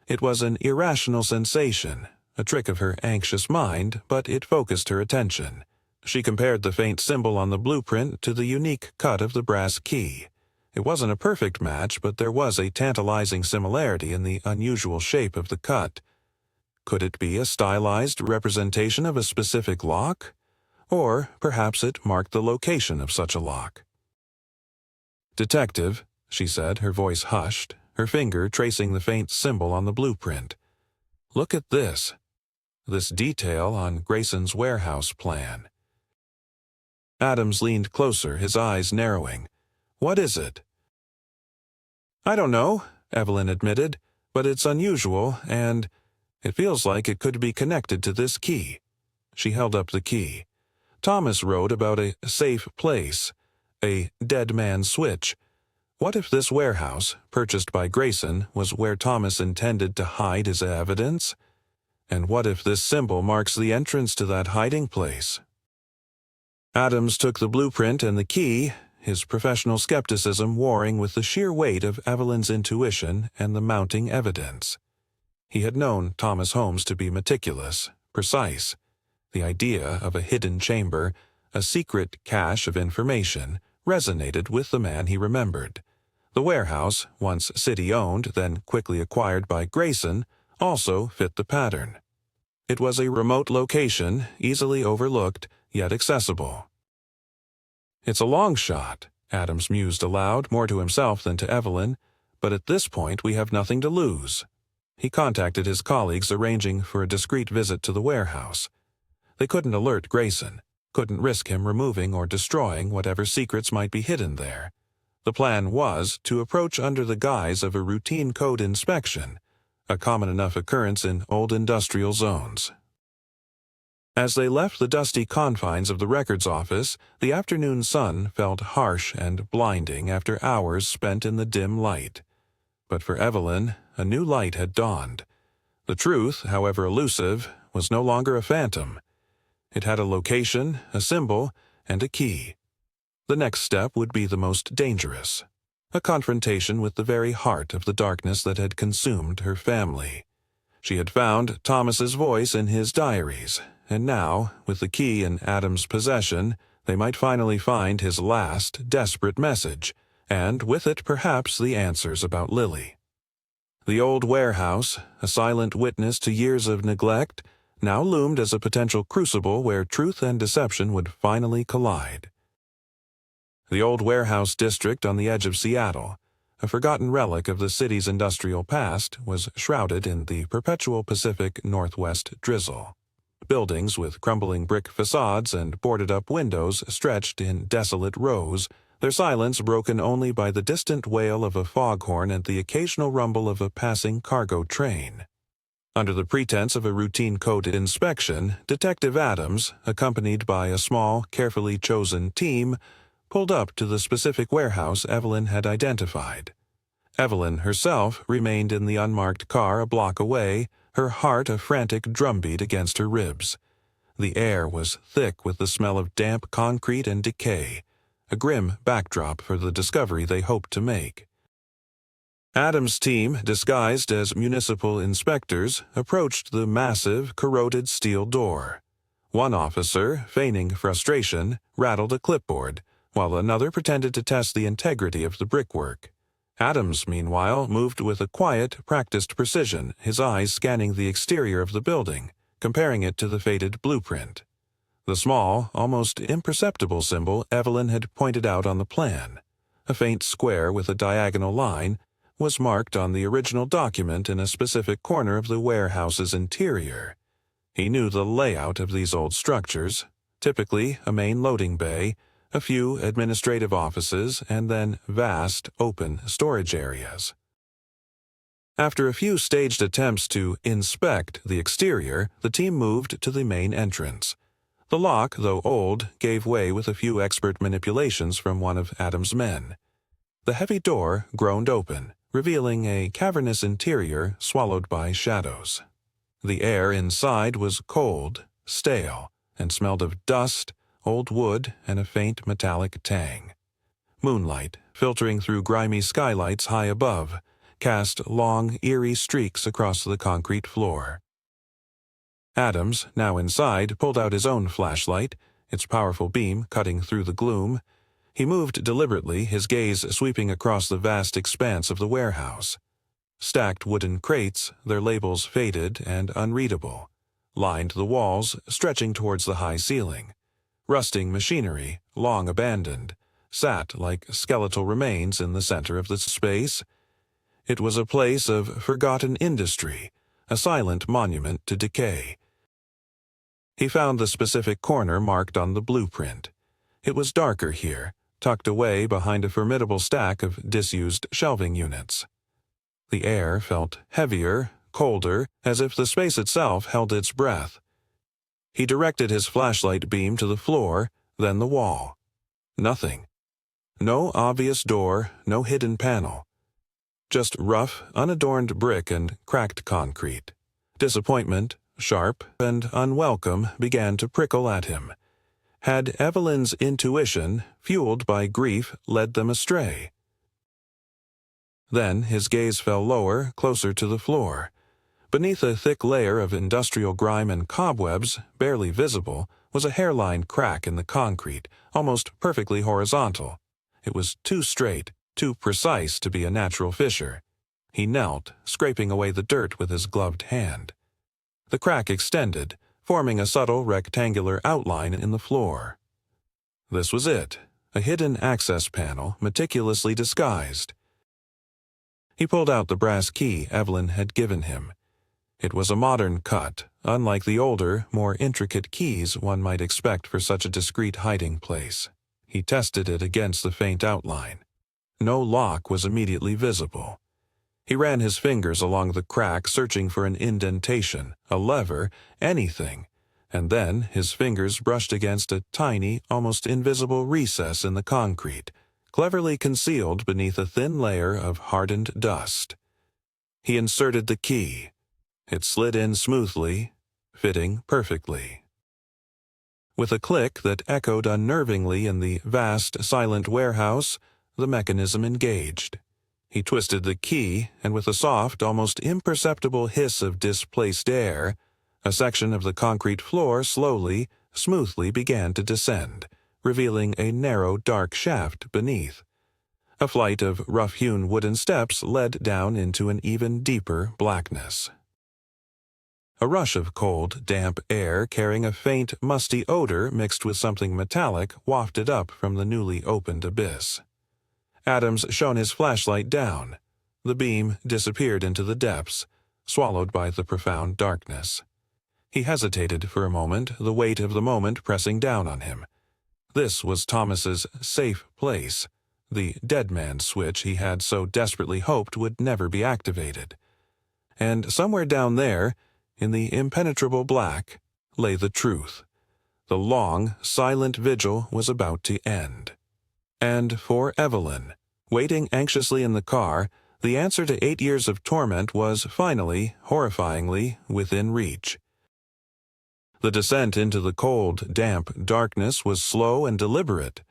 It was an irrational sensation, a trick of her anxious mind, but it focused her attention. She compared the faint symbol on the blueprint to the unique cut of the brass key. It wasn't a perfect match, but there was a tantalizing similarity in the unusual shape of the cut. Could it be a stylized representation of a specific lock? Or perhaps it marked the location of such a lock. "Detective," she said, her voice hushed, her finger tracing the faint symbol on the blueprint. "Look at this. This detail on Grayson's warehouse plan." Adams leaned closer, his eyes narrowing. "What is it?" "I don't know," Evelyn admitted, "but it's unusual, and it feels like it could be connected to this key." She held up the key. "Thomas wrote about a safe place. a dead man's switch. What if this warehouse, purchased by Grayson, was where Thomas intended to hide his evidence? And what if this symbol marks the entrance to that hiding place? Adams took the blueprint and the key, his professional skepticism warring with the sheer weight of Evelyn's intuition and the mounting evidence. He had known Thomas Holmes to be meticulous, precise. The idea of a hidden chamber, a secret cache of information, resonated with the man he remembered. The warehouse, once city-owned, then quickly acquired by Grayson, also fit the pattern. It was a remote location, easily overlooked, yet accessible. "It's a long shot," Adams mused aloud, more to himself than to Evelyn, "but at this point we have nothing to lose." He contacted his colleagues, arranging for a discreet visit to the warehouse. They couldn't alert Grayson, couldn't risk him removing or destroying whatever secrets might be hidden there. The plan was to approach under the guise of a routine code inspection, a common enough occurrence in old industrial zones. As they left the dusty confines of the records office, the afternoon sun felt harsh and blinding after hours spent in the dim light. But for Evelyn, a new light had dawned. The truth, however elusive, was no longer a phantom. It had a location, a symbol, and a key. The next step would be the most dangerous, a confrontation with the very heart of the darkness that had consumed her family. She had found Thomas's voice in his diaries, and now, with the key in Adam's possession, they might finally find his last, desperate message, and with it perhaps the answers about Lily. The old warehouse, a silent witness to years of neglect, now loomed as a potential crucible where truth and deception would finally collide. The old warehouse district on the edge of Seattle, a forgotten relic of the city's industrial past, was shrouded in the perpetual Pacific Northwest drizzle. Buildings with crumbling brick facades and boarded-up windows stretched in desolate rows, their silence broken only by the distant wail of a foghorn and the occasional rumble of a passing cargo train. Under the pretense of a routine code inspection, Detective Adams, accompanied by a small, carefully chosen team, pulled up to the specific warehouse Evelyn had identified. Evelyn herself remained in the unmarked car a block away, her heart a frantic drumbeat against her ribs. The air was thick with the smell of damp concrete and decay, a grim backdrop for the discovery they hoped to make. Adams' team, disguised as municipal inspectors, approached the massive, corroded steel door. One officer, feigning frustration, rattled a clipboard, while another pretended to test the integrity of the brickwork. Adams, meanwhile, moved with a quiet, practiced precision, his eyes scanning the exterior of the building, comparing it to the faded blueprint. The small, almost imperceptible symbol Evelyn had pointed out on the plan, a faint square with a diagonal line, was marked on the original document in a specific corner of the warehouse's interior. He knew the layout of these old structures, typically a main loading bay, a few administrative offices, and then vast, open storage areas. After a few staged attempts to inspect the exterior, the team moved to the main entrance. The lock, though old, gave way with a few expert manipulations from one of Adam's men. The heavy door groaned open, revealing a cavernous interior swallowed by shadows. The air inside was cold, stale, and smelled of dust, old wood, and a faint metallic tang. Moonlight, filtering through grimy skylights high above, cast long, eerie streaks across the concrete floor. Adams, now inside, pulled out his own flashlight, its powerful beam cutting through the gloom. He moved deliberately, his gaze sweeping across the vast expanse of the warehouse. Stacked wooden crates, their labels faded and unreadable, lined the walls, stretching towards the high ceiling. Rusting machinery, long abandoned, sat like skeletal remains in the center of the space. It was a place of forgotten industry, a silent monument to decay. He found the specific corner marked on the blueprint. It was darker here, tucked away behind a formidable stack of disused shelving units. The air felt heavier, colder, as if the space itself held its breath. He directed his flashlight beam to the floor, then the wall. Nothing. No obvious door, no hidden panel. Just rough, unadorned brick and cracked concrete. Disappointment, sharp and unwelcome, began to prickle at him. Had Evelyn's intuition, fueled by grief, led them astray? Then his gaze fell lower, closer to the floor. Beneath a thick layer of industrial grime and cobwebs, barely visible, was a hairline crack in the concrete, almost perfectly horizontal. It was too straight, too precise to be a natural fissure. He knelt, scraping away the dirt with his gloved hand. The crack extended, forming a subtle rectangular outline in the floor. This was it, a hidden access panel, meticulously disguised. He pulled out the brass key Evelyn had given him. It was a modern cut, unlike the older, more intricate keys one might expect for such a discreet hiding place. He tested it against the faint outline. No lock was immediately visible. He ran his fingers along the crack, searching for an indentation, a lever, anything, and then his fingers brushed against a tiny, almost invisible recess in the concrete, cleverly concealed beneath a thin layer of hardened dust. He inserted the key. It slid in smoothly, fitting perfectly. With a click that echoed unnervingly in the vast, silent warehouse, the mechanism engaged. He twisted the key, and with a soft, almost imperceptible hiss of displaced air, a section of the concrete floor slowly, smoothly began to descend, revealing a narrow, dark shaft beneath. A flight of rough-hewn wooden steps led down into an even deeper blackness. A rush of cold, damp air carrying a faint, musty odor mixed with something metallic wafted up from the newly opened abyss. Adams shone his flashlight down. The beam disappeared into the depths, swallowed by the profound darkness. He hesitated for a moment, the weight of the moment pressing down on him. This was Thomas's safe place, the dead man switch he had so desperately hoped would never be activated. And somewhere down there, in the impenetrable black, lay the truth. The long, silent vigil was about to end. And for Evelyn, waiting anxiously in the car, the answer to 8 years of torment was finally, horrifyingly, within reach. The descent into the cold, damp darkness was slow and deliberate.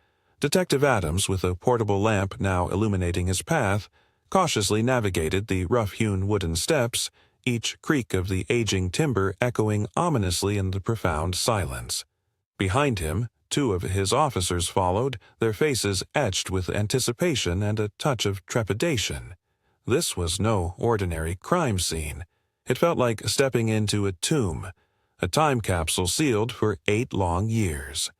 Detective Adams, with a portable lamp now illuminating his path, cautiously navigated the rough-hewn wooden steps, each creak of the aging timber echoing ominously in the profound silence. Behind him, 2 of his officers followed, their faces etched with anticipation and a touch of trepidation. This was no ordinary crime scene. It felt like stepping into a tomb, a time capsule sealed for 8 long years.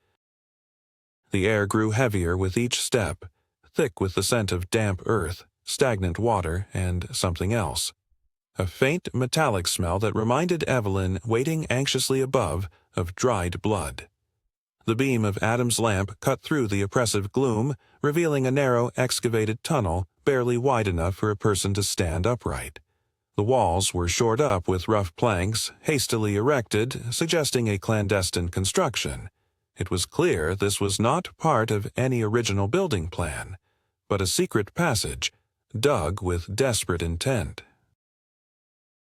The air grew heavier with each step, thick with the scent of damp earth, stagnant water, and something else. A faint metallic smell that reminded Evelyn, waiting anxiously above, of dried blood. The beam of Adam's lamp cut through the oppressive gloom, revealing a narrow, excavated tunnel barely wide enough for a person to stand upright. The walls were shored up with rough planks, hastily erected, suggesting a clandestine construction. It was clear this was not part of any original building plan, but a secret passage, dug with desperate intent.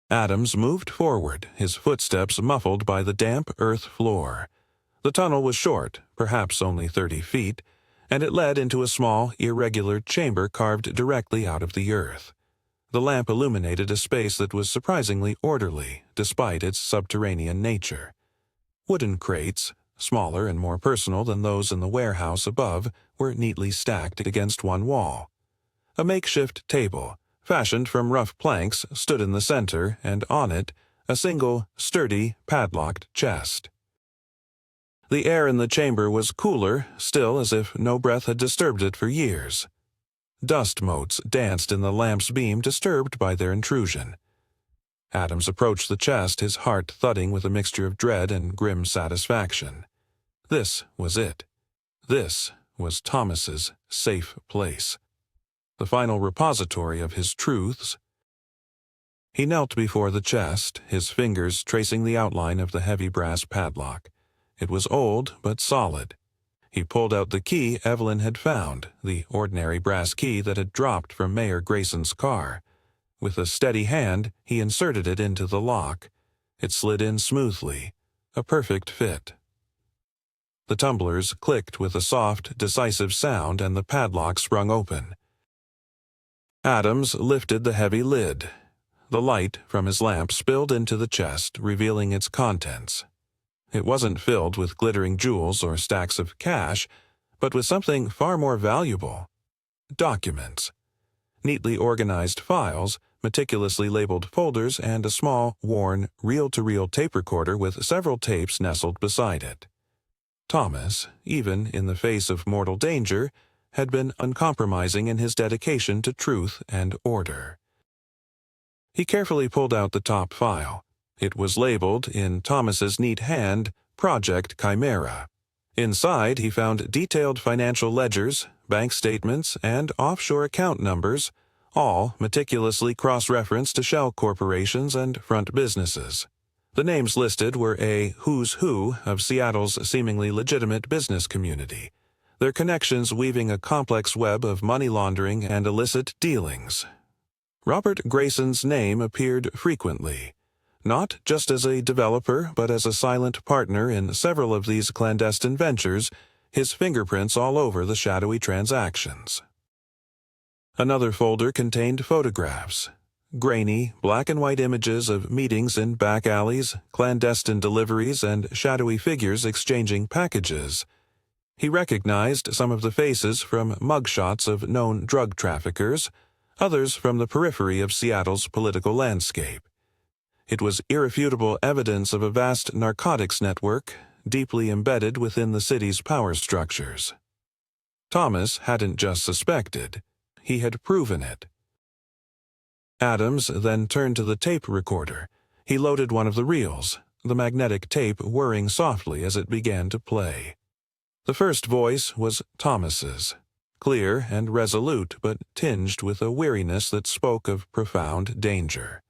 Adams moved forward, his footsteps muffled by the damp earth floor. The tunnel was short, perhaps only 30 feet, and it led into a small, irregular chamber carved directly out of the earth. The lamp illuminated a space that was surprisingly orderly, despite its subterranean nature. Wooden crates, smaller and more personal than those in the warehouse above, were neatly stacked against one wall. A makeshift table, fashioned from rough planks, stood in the center, and on it, a single, sturdy, padlocked chest. The air in the chamber was cooler, still as if no breath had disturbed it for years. Dust motes danced in the lamp's beam, disturbed by their intrusion. Adams approached the chest, his heart thudding with a mixture of dread and grim satisfaction. This was it. This was Thomas's safe place. The final repository of his truths. He knelt before the chest, his fingers tracing the outline of the heavy brass padlock. It was old but solid. He pulled out the key Evelyn had found, the ordinary brass key that had dropped from Mayor Grayson's car. With a steady hand, he inserted it into the lock. It slid in smoothly, a perfect fit. The tumblers clicked with a soft, decisive sound, and the padlock sprung open. Adams lifted the heavy lid. The light from his lamp spilled into the chest, revealing its contents. It wasn't filled with glittering jewels or stacks of cash, but with something far more valuable: documents. Neatly organized files, meticulously labeled folders, and a small, worn, reel-to-reel tape recorder with several tapes nestled beside it. Thomas, even in the face of mortal danger, had been uncompromising in his dedication to truth and order. He carefully pulled out the top file. It was labeled, in Thomas's neat hand, Project Chimera. Inside, he found detailed financial ledgers, bank statements, and offshore account numbers, all meticulously cross-referenced to shell corporations and front businesses. The names listed were a who's who of Seattle's seemingly legitimate business community, their connections weaving a complex web of money laundering and illicit dealings. Robert Grayson's name appeared frequently, not just as a developer but as a silent partner in several of these clandestine ventures, his fingerprints all over the shadowy transactions. Another folder contained photographs, grainy, black-and-white images of meetings in back alleys, clandestine deliveries, and shadowy figures exchanging packages. He recognized some of the faces from mugshots of known drug traffickers, others from the periphery of Seattle's political landscape. It was irrefutable evidence of a vast narcotics network, deeply embedded within the city's power structures. Thomas hadn't just suspected, he had proven it. Adams then turned to the tape recorder. He loaded one of the reels, the magnetic tape whirring softly as it began to play. The first voice was Thomas's, clear and resolute but tinged with a weariness that spoke of profound danger.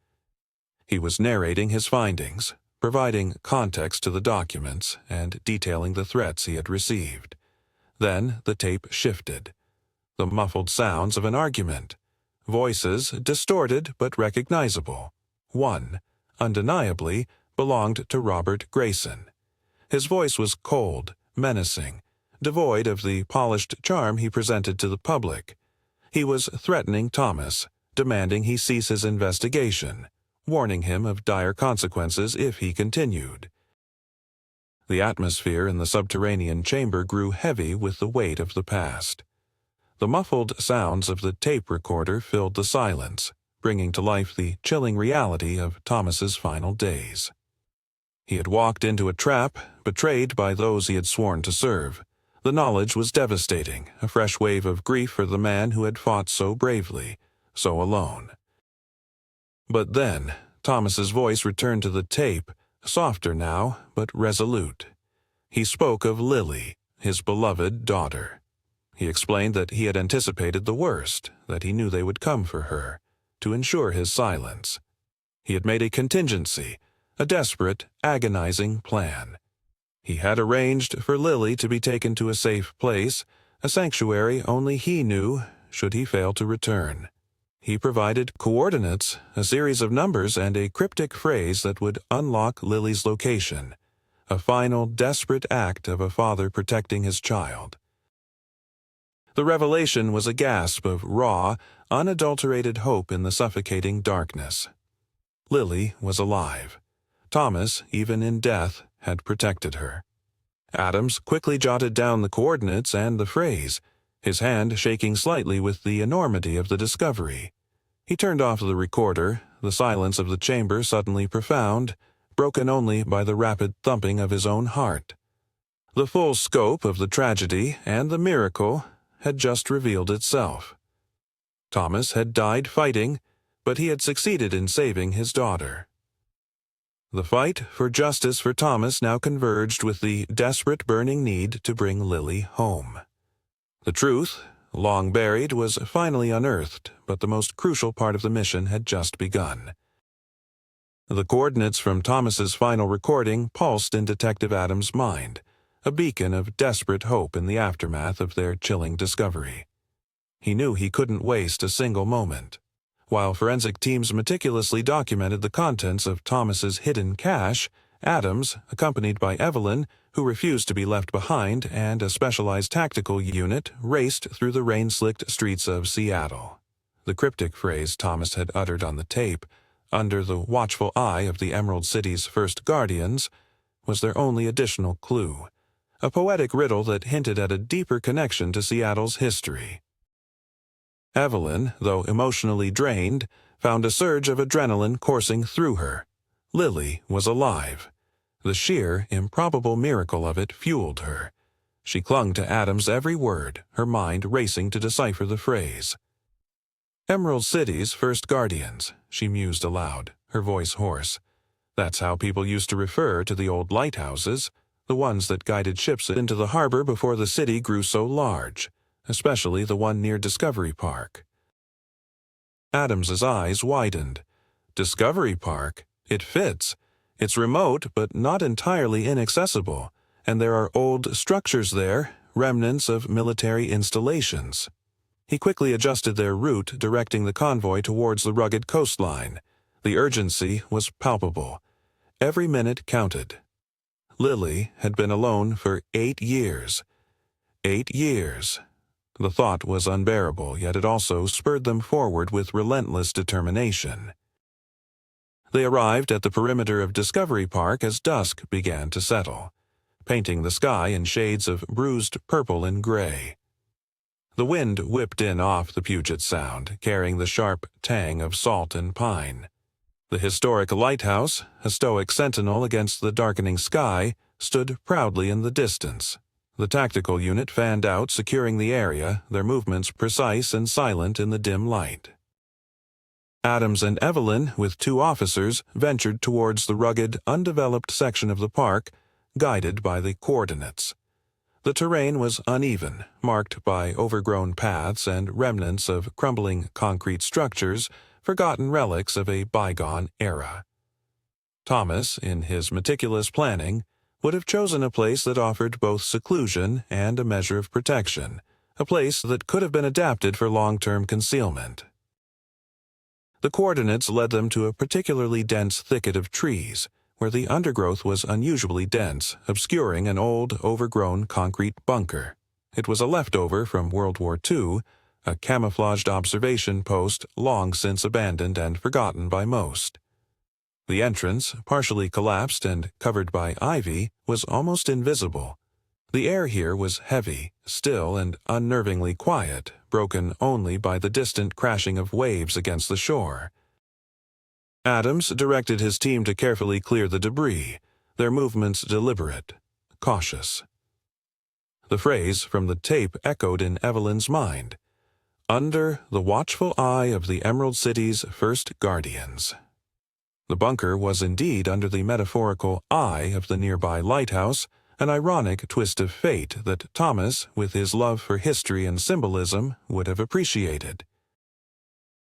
He was narrating his findings, providing context to the documents, and detailing the threats he had received. Then the tape shifted. The muffled sounds of an argument. Voices distorted but recognizable. One, undeniably, belonged to Robert Grayson. His voice was cold, menacing, devoid of the polished charm he presented to the public. He was threatening Thomas, demanding he cease his investigation, warning him of dire consequences if he continued. The atmosphere in the subterranean chamber grew heavy with the weight of the past. The muffled sounds of the tape recorder filled the silence, bringing to life the chilling reality of Thomas's final days. He had walked into a trap, betrayed by those he had sworn to serve. The knowledge was devastating, a fresh wave of grief for the man who had fought so bravely, so alone. But then, Thomas's voice returned to the tape, softer now, but resolute. He spoke of Lily, his beloved daughter. He explained that he had anticipated the worst, that he knew they would come for her, to ensure his silence. He had made a contingency, a desperate, agonizing plan. He had arranged for Lily to be taken to a safe place, a sanctuary only he knew, should he fail to return. He provided coordinates, a series of numbers, and a cryptic phrase that would unlock Lily's location, a final, desperate act of a father protecting his child. The revelation was a gasp of raw, unadulterated hope in the suffocating darkness. Lily was alive. Thomas, even in death, had protected her. Adams quickly jotted down the coordinates and the phrase, his hand shaking slightly with the enormity of the discovery. He turned off the recorder, the silence of the chamber suddenly profound, broken only by the rapid thumping of his own heart. The full scope of the tragedy and the miracle had just revealed itself. Thomas had died fighting, but he had succeeded in saving his daughter. The fight for justice for Thomas now converged with the desperate burning need to bring Lily home. The truth, long buried, was finally unearthed, but the most crucial part of the mission had just begun. The coordinates from Thomas's final recording pulsed in Detective Adams' mind, a beacon of desperate hope in the aftermath of their chilling discovery. He knew he couldn't waste a single moment. While forensic teams meticulously documented the contents of Thomas's hidden cache, Adams, accompanied by Evelyn, who refused to be left behind, and a specialized tactical unit, raced through the rain-slicked streets of Seattle. The cryptic phrase Thomas had uttered on the tape, "under the watchful eye of the Emerald City's first guardians," was their only additional clue, a poetic riddle that hinted at a deeper connection to Seattle's history. Evelyn, though emotionally drained, found a surge of adrenaline coursing through her. Lily was alive. The sheer, improbable miracle of it fueled her. She clung to Adam's every word, her mind racing to decipher the phrase. "Emerald City's first guardians," she mused aloud, her voice hoarse. That's how people used to refer to the old lighthouses, the ones that guided ships into the harbor before the city grew so large, especially the one near Discovery Park. Adams's eyes widened. Discovery Park? It fits. It's remote, but not entirely inaccessible, and there are old structures there, remnants of military installations. He quickly adjusted their route, directing the convoy towards the rugged coastline. The urgency was palpable. Every minute counted. Lily had been alone for 8 years. 8 years. The thought was unbearable, yet it also spurred them forward with relentless determination. They arrived at the perimeter of Discovery Park as dusk began to settle, painting the sky in shades of bruised purple and gray. The wind whipped in off the Puget Sound, carrying the sharp tang of salt and pine. The historic lighthouse, a stoic sentinel against the darkening sky, stood proudly in the distance. The tactical unit fanned out, securing the area, their movements precise and silent in the dim light. Adams and Evelyn, with 2 officers, ventured towards the rugged, undeveloped section of the park, guided by the coordinates. The terrain was uneven, marked by overgrown paths and remnants of crumbling concrete structures, forgotten relics of a bygone era. Thomas, in his meticulous planning, would have chosen a place that offered both seclusion and a measure of protection, a place that could have been adapted for long-term concealment. The coordinates led them to a particularly dense thicket of trees, where the undergrowth was unusually dense, obscuring an old, overgrown concrete bunker. It was a leftover from World War II, a camouflaged observation post long since abandoned and forgotten by most. The entrance, partially collapsed and covered by ivy, was almost invisible. The air here was heavy, still, and unnervingly quiet, broken only by the distant crashing of waves against the shore. Adams directed his team to carefully clear the debris, their movements deliberate, cautious. The phrase from the tape echoed in Evelyn's mind. "Under the watchful eye of the Emerald City's first guardians." The bunker was indeed under the metaphorical eye of the nearby lighthouse, an ironic twist of fate that Thomas, with his love for history and symbolism, would have appreciated.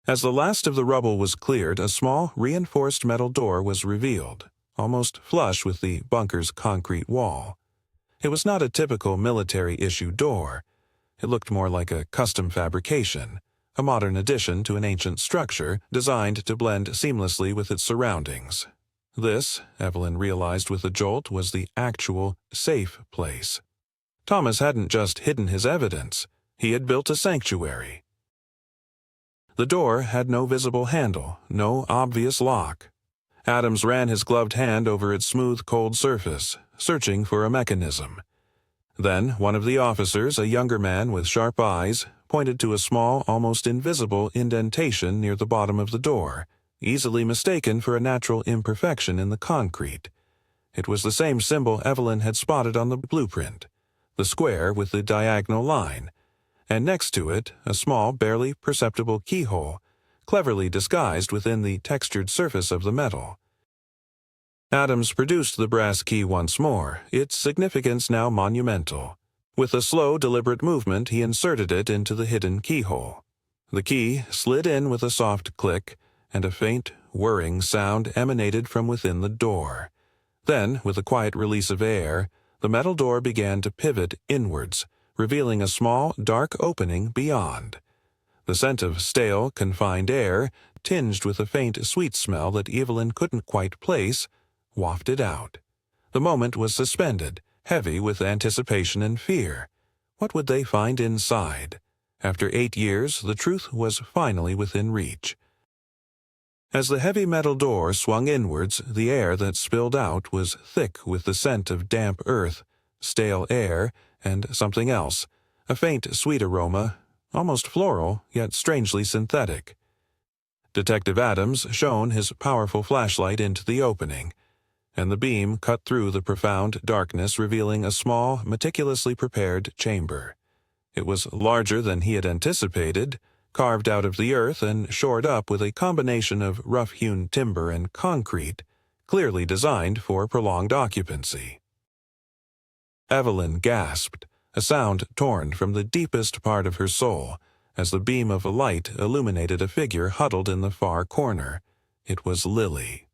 As the last of the rubble was cleared, a small, reinforced metal door was revealed, almost flush with the bunker's concrete wall. It was not a typical military-issue door. It looked more like a custom fabrication, a modern addition to an ancient structure designed to blend seamlessly with its surroundings. This, Evelyn realized with a jolt, was the actual safe place. Thomas hadn't just hidden his evidence. He had built a sanctuary. The door had no visible handle, no obvious lock. Adams ran his gloved hand over its smooth, cold surface, searching for a mechanism. Then one of the officers, a younger man with sharp eyes, pointed to a small, almost invisible indentation near the bottom of the door, easily mistaken for a natural imperfection in the concrete. It was the same symbol Evelyn had spotted on the blueprint, the square with the diagonal line, and next to it a small, barely perceptible keyhole, cleverly disguised within the textured surface of the metal. Adams produced the brass key once more, its significance now monumental. With a slow, deliberate movement, he inserted it into the hidden keyhole. The key slid in with a soft click, and a faint, whirring sound emanated from within the door. Then, with a quiet release of air, The metal door began to pivot inwards, revealing a small, dark opening beyond. The scent of stale, confined air, tinged with a faint sweet smell that Evelyn couldn't quite place, wafted out. The moment was suspended, heavy with anticipation and fear. What would they find inside? After 8 years, the truth was finally within reach. As the heavy metal door swung inwards, the air that spilled out was thick with the scent of damp earth, stale air, and something else, a faint sweet aroma, almost floral, yet strangely synthetic. Detective Adams shone his powerful flashlight into the opening, and the beam cut through the profound darkness, revealing a small, meticulously prepared chamber. It was larger than he had anticipated, carved out of the earth and shored up with a combination of rough-hewn timber and concrete, clearly designed for prolonged occupancy. Evelyn gasped, a sound torn from the deepest part of her soul, as the beam of light illuminated a figure huddled in the far corner. It was Lily.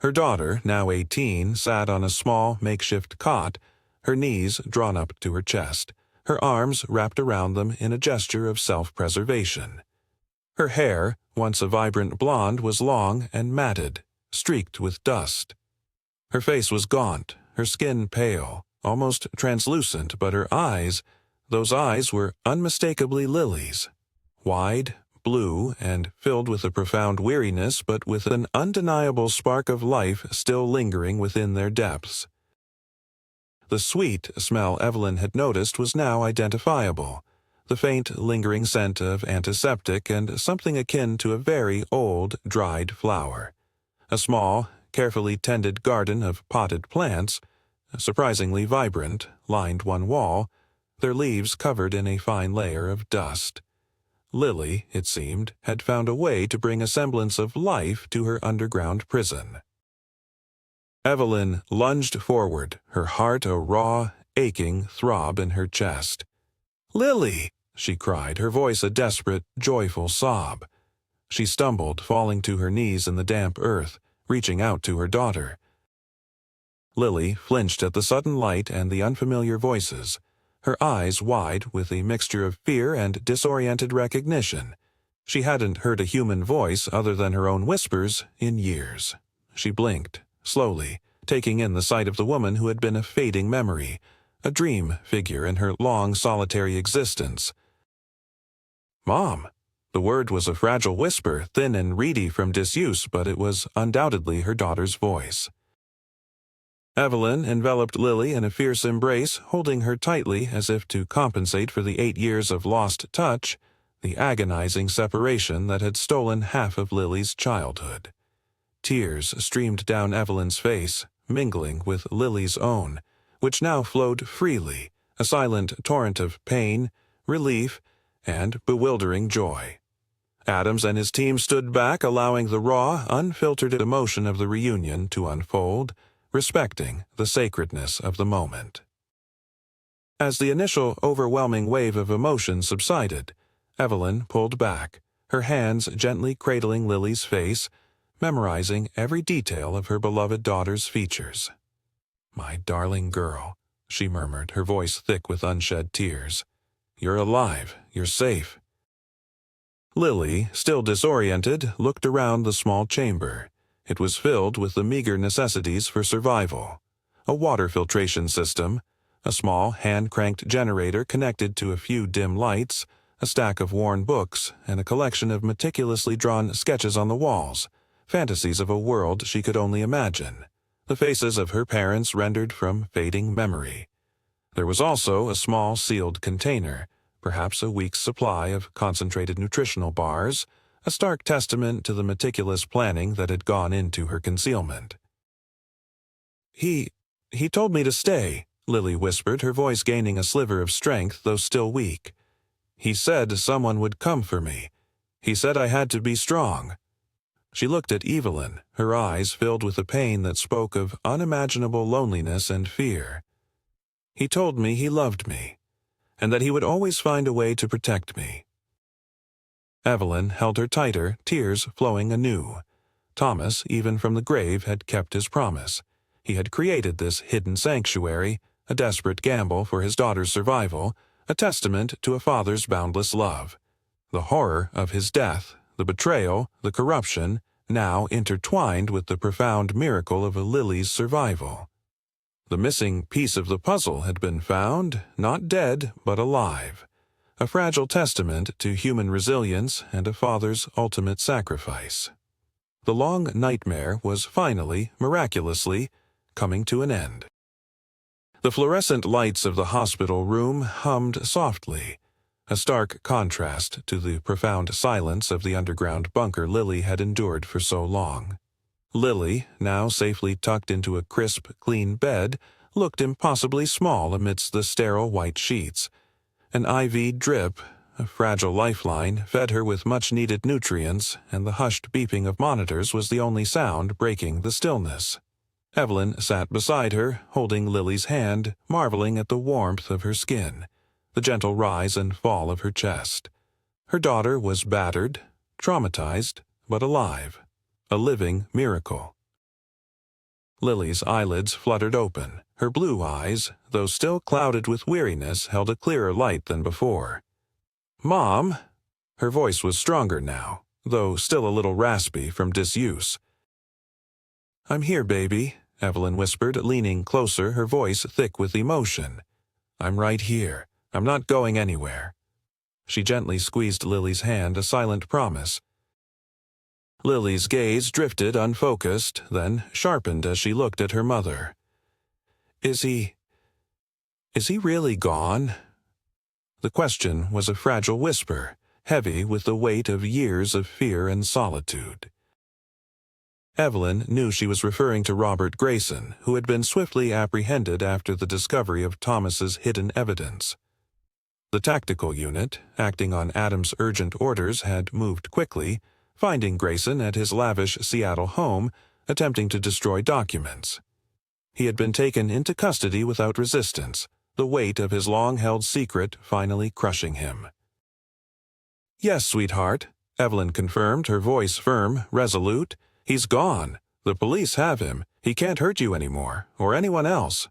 Her daughter, now 18, sat on a small makeshift cot, her knees drawn up to her chest, her arms wrapped around them in a gesture of self-preservation. Her hair, once a vibrant blonde, was long and matted, streaked with dust. Her face was gaunt, her skin pale, almost translucent, but her eyes, those eyes were unmistakably Lily's, wide, blue, and filled with a profound weariness, but with an undeniable spark of life still lingering within their depths. The sweet smell Evelyn had noticed was now identifiable, the faint, lingering scent of antiseptic and something akin to a very old, dried flower. A small, carefully tended garden of potted plants, surprisingly vibrant, lined one wall, their leaves covered in a fine layer of dust. Lily, it seemed, had found a way to bring a semblance of life to her underground prison. Evelyn lunged forward, her heart a raw, aching throb in her chest. "Lily!" she cried, her voice a desperate, joyful sob. She stumbled, falling to her knees in the damp earth, reaching out to her daughter. Lily flinched at the sudden light and the unfamiliar voices, her eyes wide with a mixture of fear and disoriented recognition. She hadn't heard a human voice other than her own whispers in years. She blinked, slowly, taking in the sight of the woman who had been a fading memory, a dream figure in her long, solitary existence. "Mom!" The word was a fragile whisper, thin and reedy from disuse, but it was undoubtedly her daughter's voice. Evelyn enveloped Lily in a fierce embrace, holding her tightly as if to compensate for the 8 years of lost touch, the agonizing separation that had stolen half of Lily's childhood. Tears streamed down Evelyn's face, mingling with Lily's own, which now flowed freely, a silent torrent of pain, relief, and bewildering joy. Adams and his team stood back, allowing the raw, unfiltered emotion of the reunion to unfold, respecting the sacredness of the moment. As the initial overwhelming wave of emotion subsided, Evelyn pulled back, her hands gently cradling Lily's face, memorizing every detail of her beloved daughter's features. "My darling girl," she murmured, her voice thick with unshed tears. "You're alive. You're safe." Lily, still disoriented, looked around the small chamber. It was filled with the meager necessities for survival. A water filtration system, a small hand-cranked generator connected to a few dim lights, a stack of worn books, and a collection of meticulously drawn sketches on the walls, fantasies of a world she could only imagine, the faces of her parents rendered from fading memory. There was also a small sealed container, perhaps a week's supply of concentrated nutritional bars, a stark testament to the meticulous planning that had gone into her concealment. He told me to stay," Lily whispered, her voice gaining a sliver of strength, though still weak. "He said someone would come for me. He said I had to be strong." She looked at Evelyn, her eyes filled with a pain that spoke of unimaginable loneliness and fear. "He told me he loved me, and that he would always find a way to protect me." Evelyn held her tighter, tears flowing anew. Thomas, even from the grave, had kept his promise. He had created this hidden sanctuary, a desperate gamble for his daughter's survival, a testament to a father's boundless love. The horror of his death, the betrayal, the corruption, now intertwined with the profound miracle of Lily's survival. The missing piece of the puzzle had been found, not dead, but alive, a fragile testament to human resilience and a father's ultimate sacrifice. The long nightmare was finally, miraculously, coming to an end. The fluorescent lights of the hospital room hummed softly, a stark contrast to the profound silence of the underground bunker Lily had endured for so long. Lily, now safely tucked into a crisp, clean bed, looked impossibly small amidst the sterile white sheets. An IV drip, a fragile lifeline, fed her with much-needed nutrients, and the hushed beeping of monitors was the only sound breaking the stillness. Evelyn sat beside her, holding Lily's hand, marveling at the warmth of her skin, the gentle rise and fall of her chest. Her daughter was battered, traumatized, but alive, a living miracle. Lily's eyelids fluttered open. Her blue eyes, though still clouded with weariness, held a clearer light than before. "Mom!" Her voice was stronger now, though still a little raspy from disuse. "I'm here, baby," Evelyn whispered, leaning closer, her voice thick with emotion. "I'm right here. I'm not going anywhere." She gently squeezed Lily's hand, a silent promise. Lily's gaze drifted unfocused, then sharpened as she looked at her mother. Is he really gone?" The question was a fragile whisper, heavy with the weight of years of fear and solitude. Evelyn knew she was referring to Robert Grayson, who had been swiftly apprehended after the discovery of Thomas's hidden evidence. The tactical unit, acting on Adams' urgent orders, had moved quickly, finding Grayson at his lavish Seattle home, attempting to destroy documents. He had been taken into custody without resistance, the weight of his long-held secret finally crushing him. "Yes, sweetheart," Evelyn confirmed, her voice firm, resolute. "He's gone. The police have him. He can't hurt you anymore, or anyone else."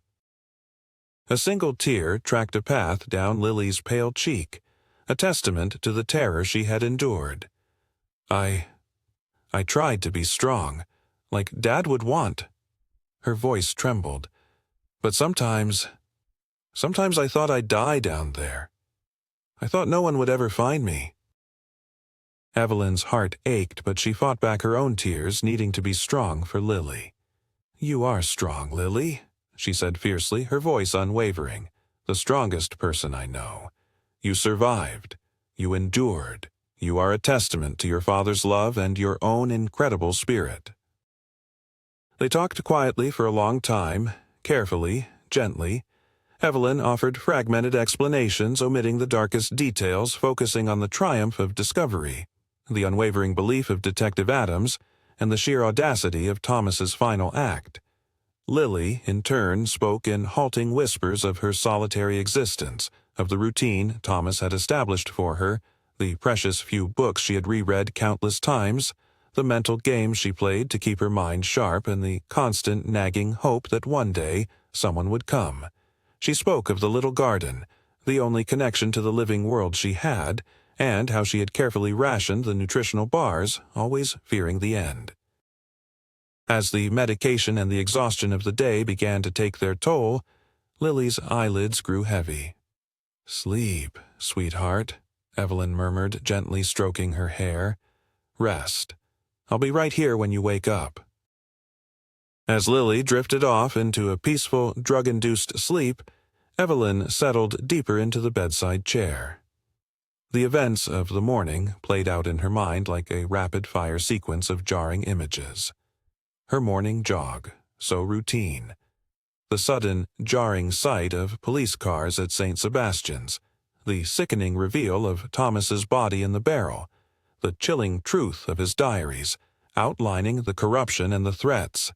A single tear tracked a path down Lily's pale cheek, a testament to the terror she had endured. I tried to be strong, like Dad would want." Her voice trembled. "But sometimes I thought I'd die down there. I thought no one would ever find me." Evelyn's heart ached, but she fought back her own tears, needing to be strong for Lily. "You are strong, Lily," she said fiercely, her voice unwavering. "The strongest person I know. You survived. You endured. You are a testament to your father's love and your own incredible spirit." They talked quietly for a long time, carefully, gently. Evelyn offered fragmented explanations, omitting the darkest details, focusing on the triumph of discovery, the unwavering belief of Detective Adams, and the sheer audacity of Thomas's final act. Lily, in turn, spoke in halting whispers of her solitary existence, of the routine Thomas had established for her, the precious few books she had reread countless times, the mental games she played to keep her mind sharp, and the constant nagging hope that one day someone would come. She spoke of the little garden, the only connection to the living world she had, and how she had carefully rationed the nutritional bars, always fearing the end. As the medication and the exhaustion of the day began to take their toll, Lily's eyelids grew heavy. "Sleep, sweetheart," Evelyn murmured, gently stroking her hair. "Rest. I'll be right here when you wake up." As Lily drifted off into a peaceful, drug-induced sleep, Evelyn settled deeper into the bedside chair. The events of the morning played out in her mind like a rapid-fire sequence of jarring images. Her morning jog, so routine. The sudden, jarring sight of police cars at St. Sebastian's. The sickening reveal of Thomas's body in the barrel. The chilling truth of his diaries, outlining the corruption and the threats.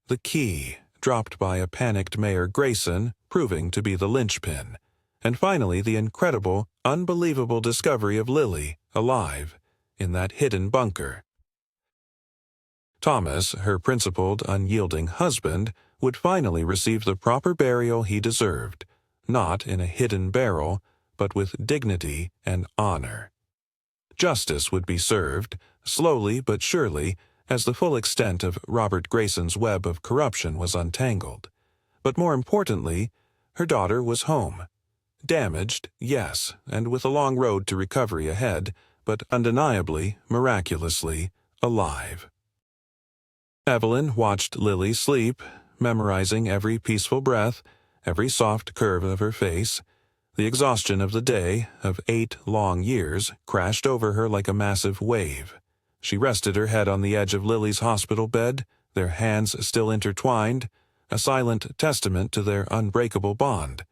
The key, dropped by a panicked Mayor Grayson, proving to be the linchpin. And finally the incredible, unbelievable discovery of Lily, alive, in that hidden bunker. Thomas, her principled, unyielding husband, would finally receive the proper burial he deserved, not in a hidden barrel, but with dignity and honor. Justice would be served, slowly but surely, as the full extent of Robert Grayson's web of corruption was untangled. But more importantly, her daughter was home. Damaged, yes, and with a long road to recovery ahead, but undeniably, miraculously, alive. Evelyn watched Lily sleep, memorizing every peaceful breath, every soft curve of her face. The exhaustion of the day, of 8 long years, crashed over her like a massive wave. She rested her head on the edge of Lily's hospital bed, their hands still intertwined, a silent testament to their unbreakable bond.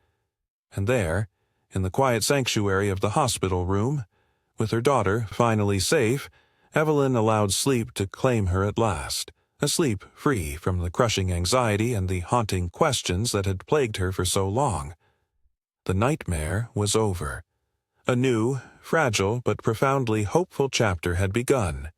And there, in the quiet sanctuary of the hospital room, with her daughter finally safe, Evelyn allowed sleep to claim her at last, a sleep free from the crushing anxiety and the haunting questions that had plagued her for so long. The nightmare was over. A new, fragile but profoundly hopeful chapter had begun.